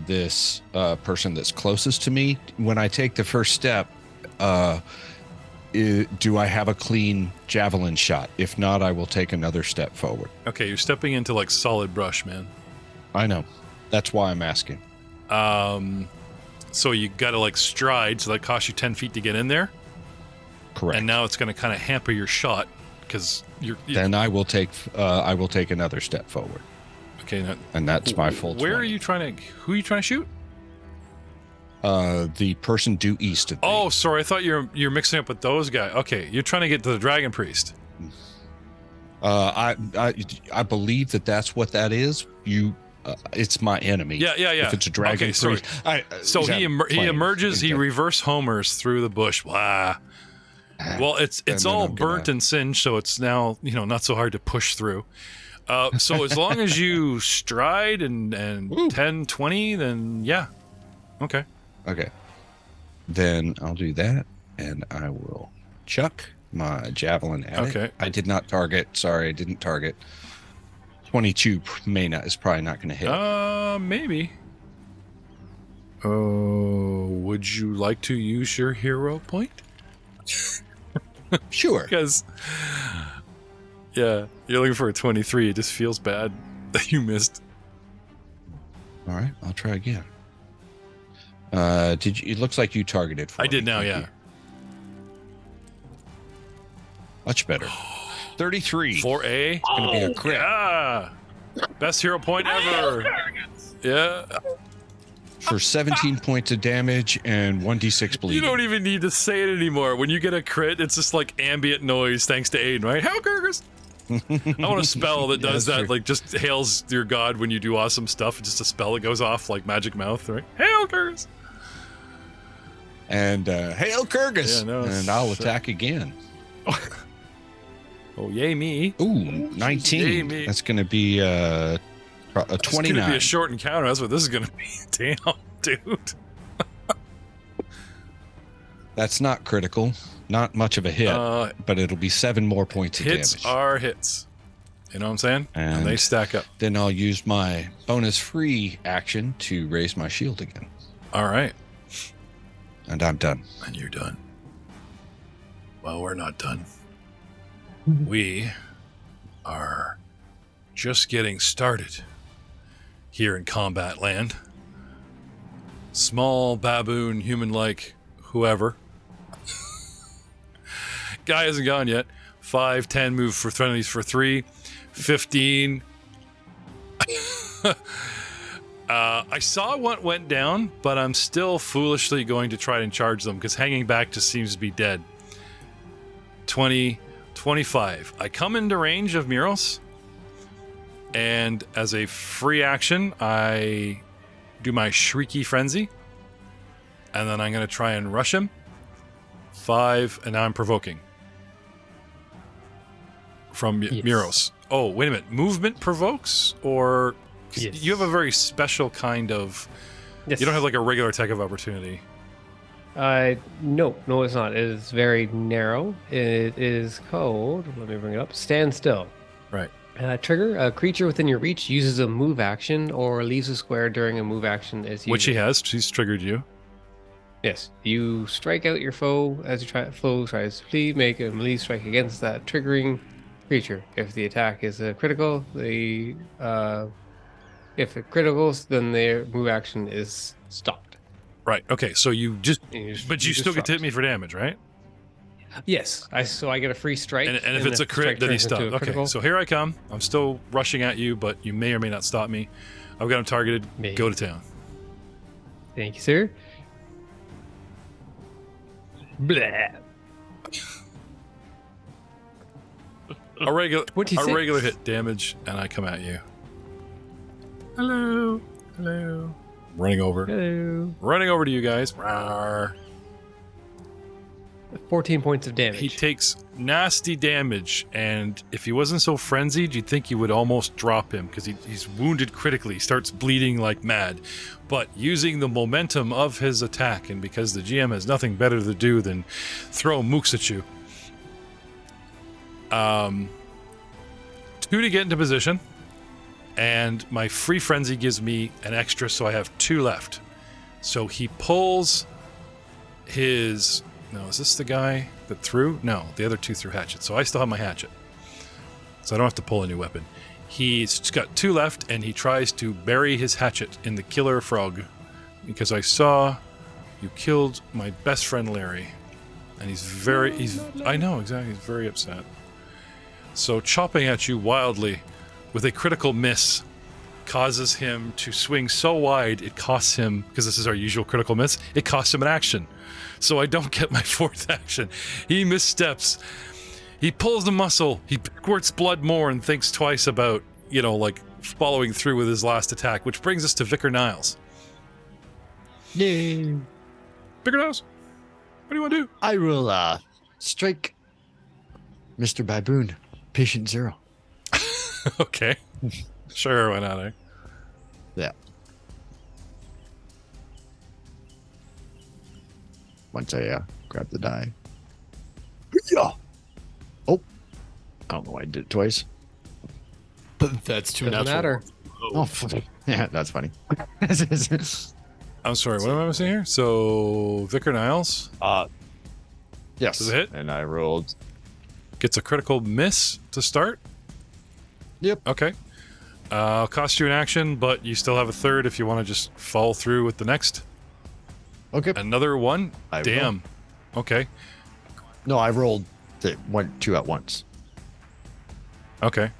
this person that's closest to me. When I take the first step, do I have a clean javelin shot? If not, I will take another step forward. Okay, you're stepping into like solid brush, man. I know. That's why I'm asking. So you got to like stride, so that costs you 10 feet to get in there. Correct. And now it's going to kind of hamper your shot because you're. Then I will take another step forward, Okay, now, and that's my full. where 20. are you trying to? Who are you trying to shoot? The person due east of me. Oh, sorry. I thought you're mixing up with those guys. Okay, you're trying to get to the Dragon Priest. I believe that's what that is. It's my enemy. Yeah. If it's a dragon Okay, sorry. priest. So he emerges. He reverse homers through the bush. Wow. Well, it's then all I'm burnt gonna- and singed, so it's now not so hard to push through. So as long as you stride and 10, 20, then yeah. Okay. Okay. Then I'll do that, and I will chuck my javelin at it. Okay. I did not target. Sorry, I didn't target. 22 is probably not going to hit. Maybe. Would you like to use your hero point? Sure. Because, yeah, you're looking for a 23. It just feels bad that you missed. All right, I'll try again. Did you? It looks like you targeted. For I did me. now, Thank yeah. you. Much better. 33. For a Gonna be a crit. best hero point ever. Yeah. For 17 points of damage and 1d6 bleeding. You don't even need to say it anymore. When you get a crit, it's just like ambient noise thanks to Aiden, right? Hell, Kurgus! I want a spell that does that, like just hails your god when you do awesome stuff. It's just a spell that goes off like Magic Mouth, right? Hail, Kurgus! And hail, Kurgus! Yeah, no, and I'll attack again. Oh, yay me. Ooh, 19. Yay me. That's going to be a 29. It's going to be a short encounter. That's what this is going to be. Damn, dude. That's not critical. Not much of a hit, but it'll be 7 more points of damage. Hits are hits. You know what I'm saying? And they stack up. Then I'll use my bonus free action to raise my shield again. All right. And I'm done. And you're done. Well, we're not done. We are just getting started here in combat land. Small baboon, human-like, whoever. Guy hasn't gone yet. 5, 10, move for friendlies for 3, 15. I saw what went down, but I'm still foolishly going to try and charge them because hanging back just seems to be dead. 20, 25. I come into range of Muros, and as a free action, I do my Shrieky Frenzy, and then I'm going to try and rush him. 5, and now I'm provoking. From Muros. Oh, wait a minute. Movement provokes? Or... Yes. You have a very special kind of... Yes. You don't have like a regular attack of opportunity. No, it's not. It is very narrow. It is called, let me bring it up, Stand Still. Right. Trigger, a creature within your reach uses a move action or leaves a square during a move action as you... Which he has. She's triggered you. Yes. You strike out your foe as your foe tries to flee, make a melee strike against that triggering creature. If the attack is a critical, if it criticals, then their move action is stopped. Right. Okay. So you just... But you still get to hit disrupt. me for damage, right? Yes. So I get a free strike. And if it's a crit, then he's stopped. Okay. So here I come. I'm still rushing at you, but you may or may not stop me. I've got him targeted. Maybe. Go to town. Thank you, sir. Blah. A $26. regular hit damage, and I come at you. Hello. Hello. Running over. Hello. Running over to you guys. Rawr. 14 points of damage. He takes nasty damage, and if he wasn't so frenzied, you'd think you would almost drop him because he's wounded critically. He starts bleeding like mad. But using the momentum of his attack, and because the GM has nothing better to do than throw mooks at you, 2 to get into position, and my free frenzy gives me an extra, so I have 2 left. So he pulls his... No, is this the guy that threw? No, the other 2 threw hatchets. So I still have my hatchet. So I don't have to pull a new weapon. He's got 2 left, and he tries to bury his hatchet in the killer frog. Because I saw you killed my best friend Larry. And I know, exactly, he's very upset. So chopping at you wildly with a critical miss causes him to swing so wide it costs him, because this is our usual critical miss, it costs him an action. So I don't get my 4th action. He missteps. He pulls the muscle. He squirts blood more and thinks twice about, following through with his last attack, which brings us to Vicor Niles. Yay. Vicor Niles, what do you want to do? I will strike Mr. Baboon, patient 0. Okay. Sure, why not, eh? Yeah. Once I grab the die. Yeah. Oh. I don't know why I did it twice. That's too Doesn't natural. matter. Oh, yeah, that's funny. I'm sorry, what am I missing here? So, Vicor Niles Yes. Does it hit? And I rolled. gets a critical miss to start. Yep. Okay. Cost you an action, but you still have a 3rd if you want to just follow through with the next. Okay. Another 1? I Damn. Okay. No, I rolled 2 at once. Okay.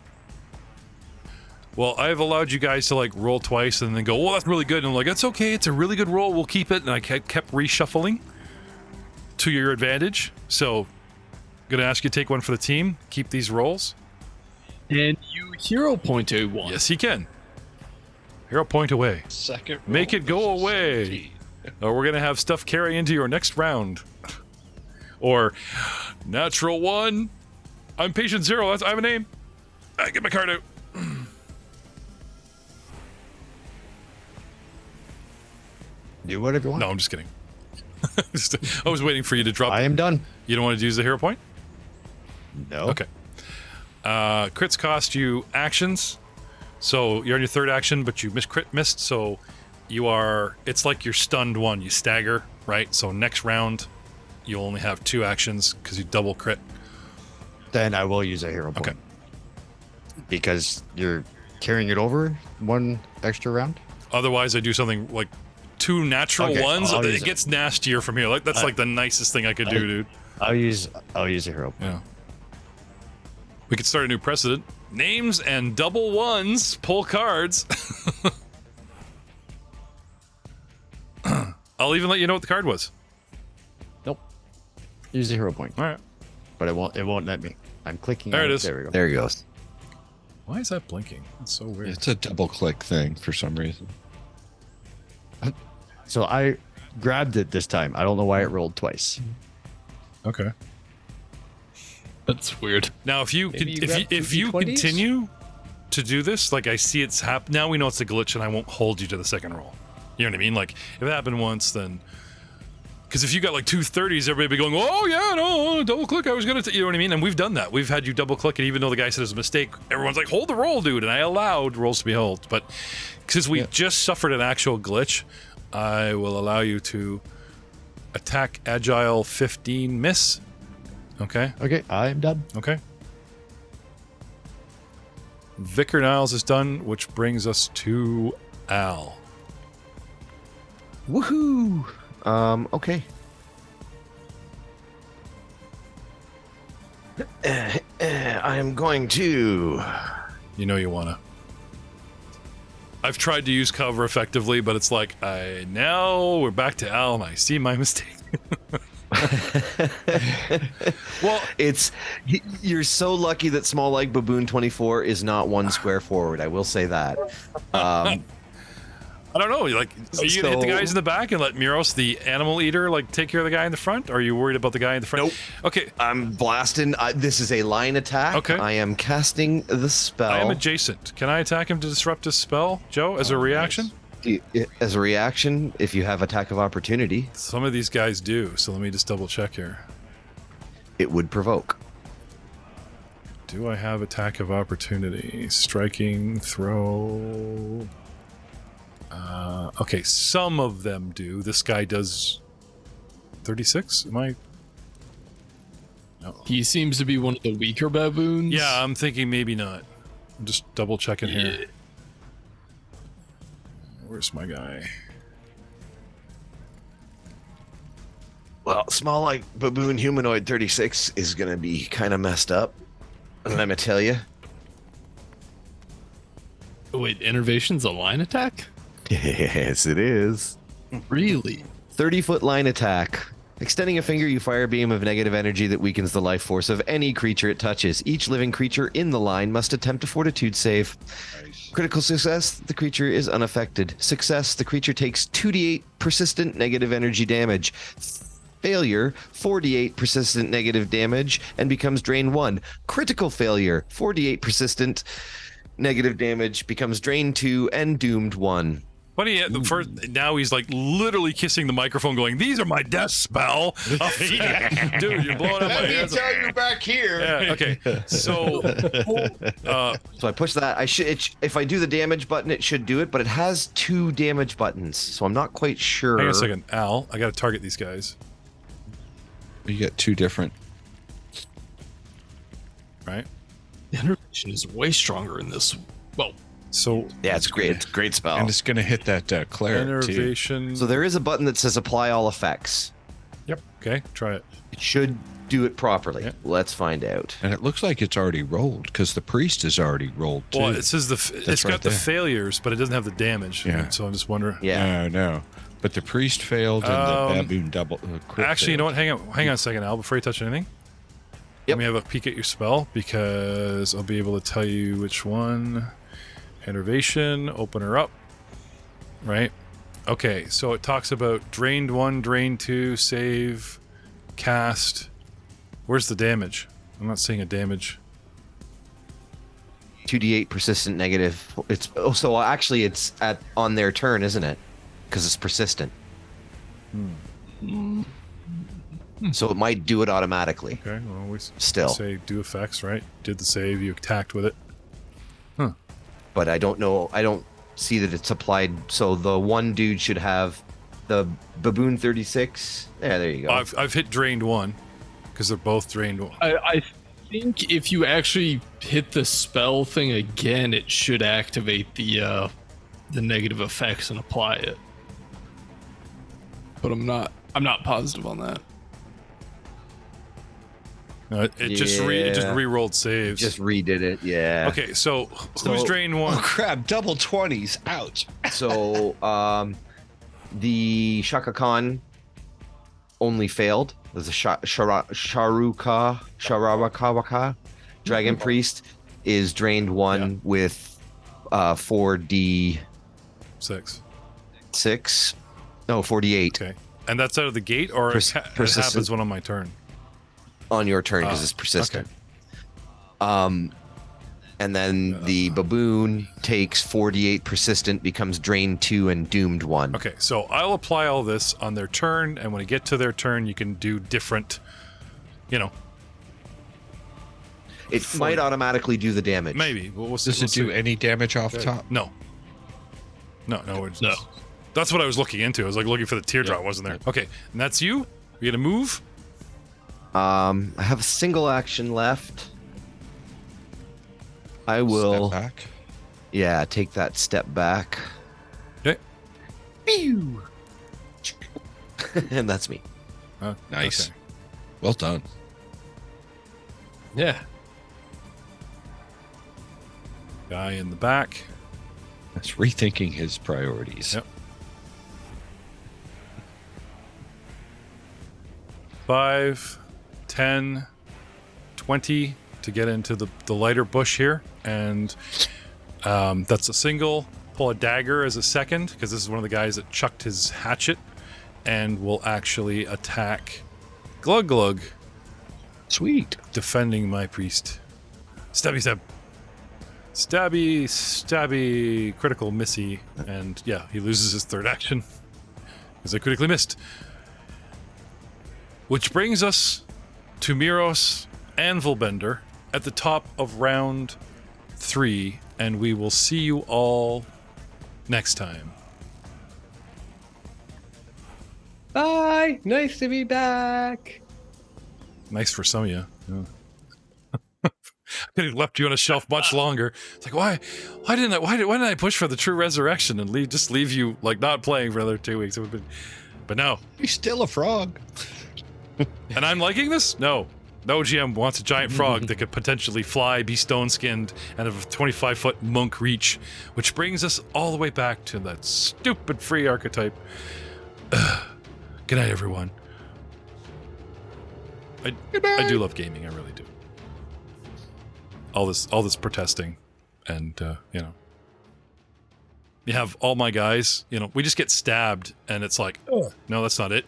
Well, I've allowed you guys to like roll twice and then go, well, that's really good. And I'm like, that's okay. It's a really good roll. We'll keep it. And I kept reshuffling to your advantage. So going to ask you to take one for the team. Keep these rolls. And you hero point to one. Yes, he can. Hero point away. Second. Make roll it go versus away. 17. Or we're going to have stuff carry into your next round. Or natural one. I'm patient zero. I have a name. I get my card out. Do whatever you want. No, I'm just kidding. I was waiting for you to drop. I am done. You don't want to use the hero point? No. Okay. Crits cost you actions. So you're on your third action, but you missed. So you are. It's like you're stunned one. You stagger, right? So next round, you'll only have 2 actions because you double crit. Then I will use a hero point. Okay. Because you're carrying it over 1 extra round. Otherwise, I do something like 2 natural Okay, ones. I'll It use it. gets nastier from here. Like that's like the nicest thing I could do, dude. I'll use a hero point. Yeah. We could start a new precedent. Names and double ones. Pull cards. I'll even let you know what the card was. Nope. Use the hero point. All right. But it won't let me. I'm clicking There on it is. There we go. There he goes. Why is that blinking? That's so weird. It's a double click thing for some reason. So I grabbed it this time. I don't know why it rolled twice. Okay. That's weird. Now, if you Maybe you if grab if two you D20s? continue to do this, like I see it's happen. Now we know it's a glitch, and I won't hold you to the second roll. You know what I mean? Like if it happened once, then because if you got like 2 30s, everybody be going, "Oh yeah, no, double click." I was gonna, you know what I mean? And we've done that. We've had you double click, and even though the guy said it was a mistake, everyone's like, "Hold the roll, dude," and I allowed rolls to be held. But since we just suffered an actual glitch, I will allow you to attack agile 15 miss. Okay. Okay, I'm done. Okay. Vicor Niles is done, which brings us to Al. Woohoo! Okay. I am going to. You know you wanna. I've tried to use cover effectively, but it's like now we're back to Al, and I see my mistake. Well, you're so lucky that Small Like Baboon 24 is not 1 square forward. I will say that. I don't know. Like, are you gonna hit the So- guys in the back and let Muros, the animal eater, like take care of the guy in the front? Or are you worried about the guy in the front? Nope. Okay. I'm blasting. This is a line attack. Okay. I am casting the spell. I am adjacent. Can I attack him to disrupt his spell, Joe, as a reaction? As a reaction, if you have attack of opportunity, Some of these guys do. So let me just double check here. it would provoke. Do I have attack of opportunity? Striking, throw. Okay, some of them do. This guy does 36? Am I? No. He seems to be one of the weaker baboons. Yeah, I'm thinking maybe not. I'm just double checking here. Where's my guy? Well, Small Like Baboon Humanoid 36 is going to be kind of messed up. Let me tell you. Wait, Innervation's a line attack? Yes, it is. Really? 30-foot line attack. Extending a finger, you fire a beam of negative energy that weakens the life force of any creature it touches. Each living creature in the line must attempt a fortitude save. Critical success, the creature is unaffected. Success, the creature takes 2d8 persistent negative energy damage. Failure, 4d8 persistent negative damage and becomes drain 1. Critical failure, 4d8 persistent negative damage becomes drain 2 and doomed 1. Funny, the first now he's like literally kissing the microphone, going, "These are my death spell." Dude, you're blowing up my ears. you back here. Yeah, okay. So, So I push that. If I do the damage button, it should do it, but it has 2 damage buttons, so I'm not quite sure. hang on a second, Al. I got to target these guys, You get 2 different. right? Innervation is way stronger in this. Well, So Yeah, it's great. It's a great spell. And it's going to hit that cleric too. innervation. So there is a button that says apply all effects. Yep. Okay, try it. It should do it properly. Yeah. Let's find out. And it looks like it's already rolled because the priest is already rolled too. Well, it says it's right got the there. failures, but it doesn't have the damage. Yeah. So I'm just wondering. Yeah. No. But the priest failed and the baboon double. Crit Actually, you know failed. what? Hang on a second, Al. Before you touch anything, let Yep. me have a peek at your spell because I'll be able to tell you which one. Enervation. Open her up. Right. Okay. So it talks about drained 1, drained 2, save, cast. Where's the damage? I'm not seeing a damage. 2d8 persistent negative. It's so actually it's on their turn, isn't it? Because it's persistent. So it might do it automatically. Okay. Well, we Still. say do effects, right? Did the save. You attacked with it. But I don't know. I don't see that it's applied. So the one dude should have the baboon 36. Yeah, there you go. I've hit drained 1 because they're both drained 1. I think if you actually hit the spell thing again, it should activate the negative effects and apply it. But I'm not positive on that. No, it just re-rolled saves. Just redid it. Yeah. Okay, so who's So- drained 1? Oh crap! Double 20s. Ouch. So the Shaka Khan only failed. There's a Sharawaka Dragon Priest is drained 1 with 4d6. 6. No, 4d8 Okay, and that's out of the gate, or it persistent. happens when on my turn. on your turn because it's persistent. And then the baboon takes 4d8 persistent, becomes drained 2 and doomed 1. Okay, so I'll apply all this on their turn, and when you get to their turn, you can do different. It might automatically do the damage. Maybe. We'll see. Does it do any damage off the top? No. No. That's what I was looking into. I was like looking for the teardrop, wasn't there? Okay, and that's you. You gonna move? I have a single action left. I will. Step back. Yeah, take that step back. Okay. Pew! And that's me. Nice. Okay. Well done. Yeah. Guy in the back. That's rethinking his priorities. Yep. 5, 10, 20 to get into the lighter bush here, and that's a single. Pull a dagger as a second because this is one of the guys that chucked his hatchet, and will actually attack Glug Glug, Sweet. defending my priest. Stabby stab. Stabby, stabby, critical missy, and yeah, he loses his third action because I critically missed. Which brings us to Muros Anvil Bender at the top of round 3, and we will see you all next time. Bye. Nice to be back. Nice for some of you. Yeah. I could have left you on a shelf much longer. It's like, why didn't I push for the true resurrection and leave you like not playing for another 2 weeks? It would have been, but no. He's still a frog. And I'm liking this? No. No GM wants a giant frog that could potentially fly, be stone-skinned, and have a 25-foot monk reach, which brings us all the way back to that stupid free archetype. Good night, everyone. I do love gaming, I really do. All this protesting, and you have all my guys, we just get stabbed, and it's like, no, that's not it.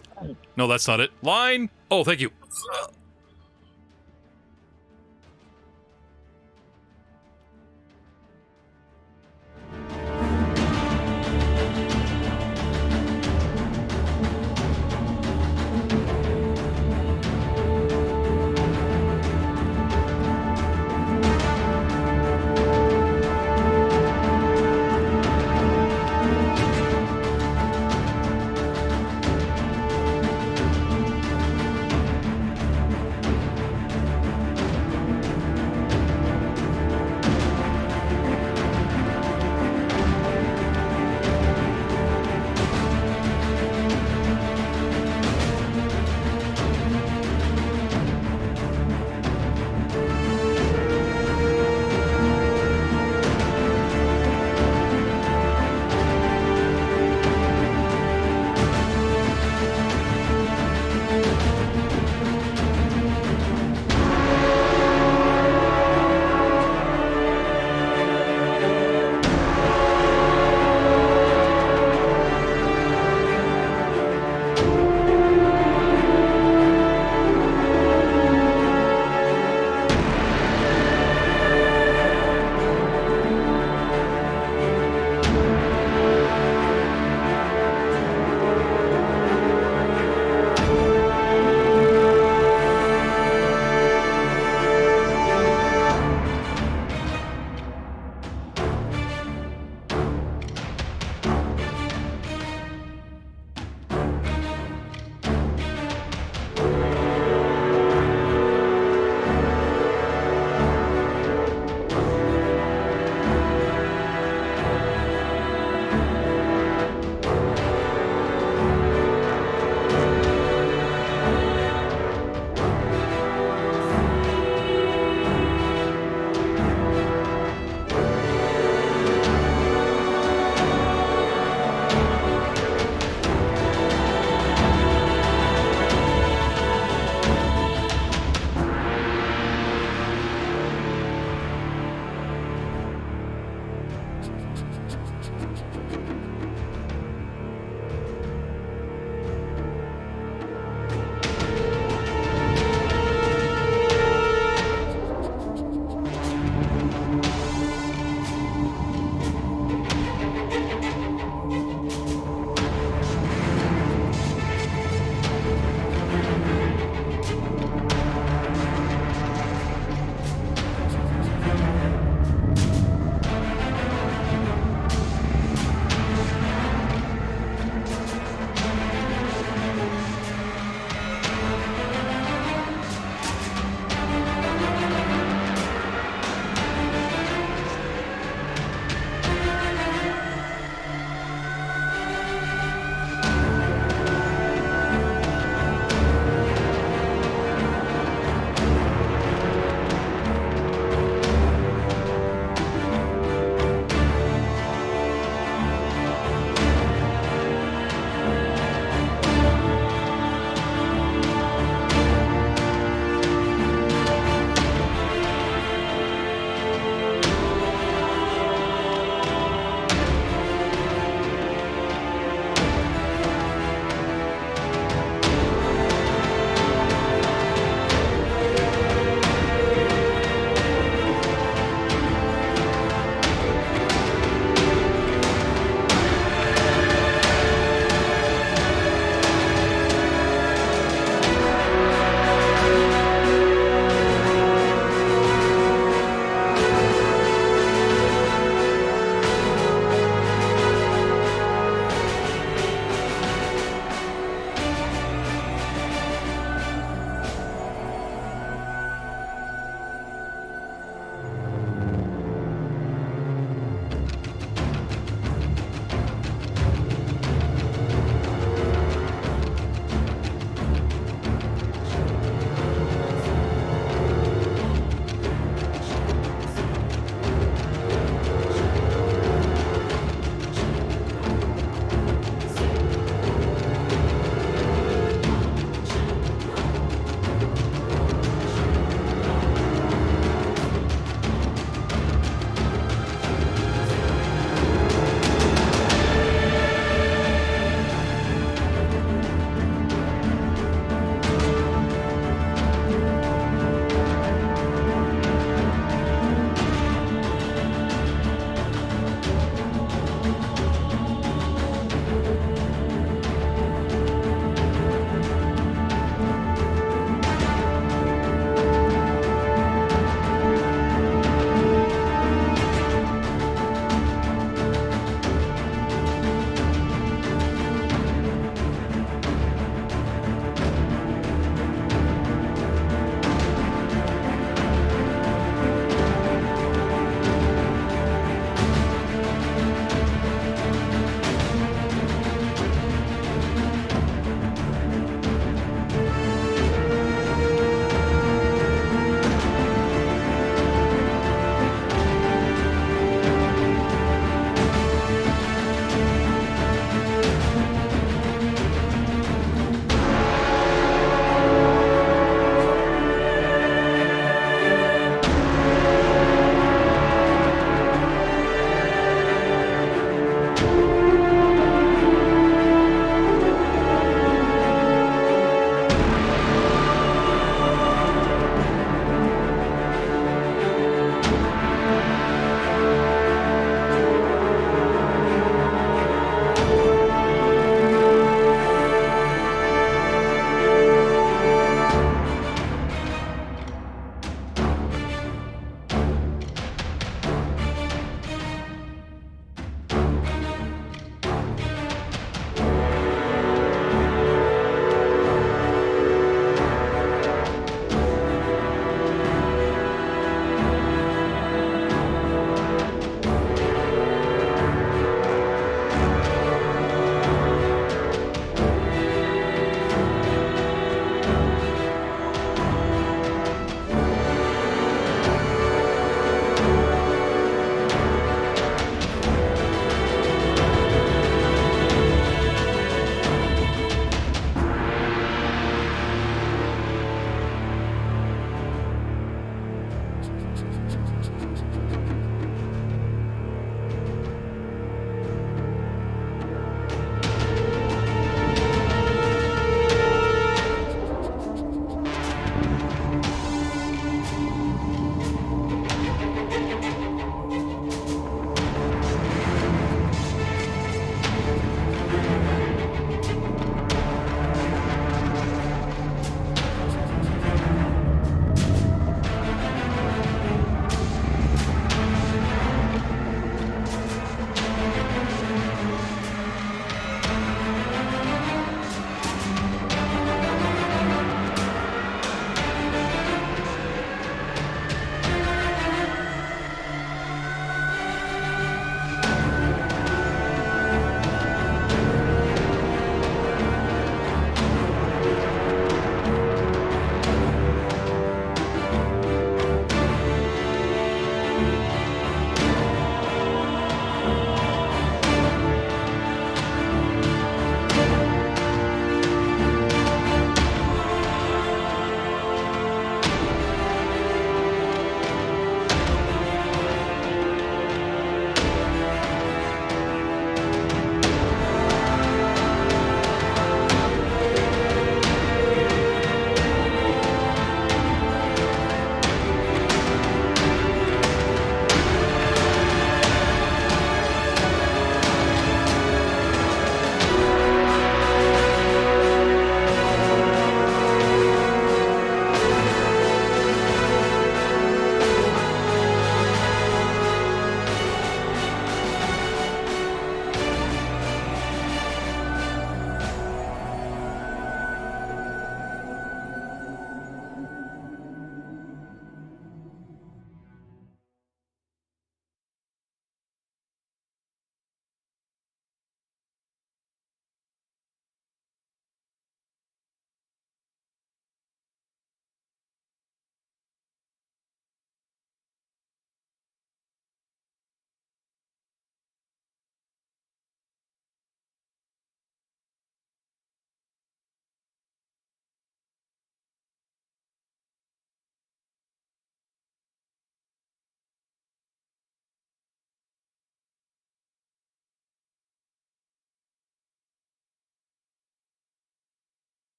No, that's not it. Line! Oh, thank you.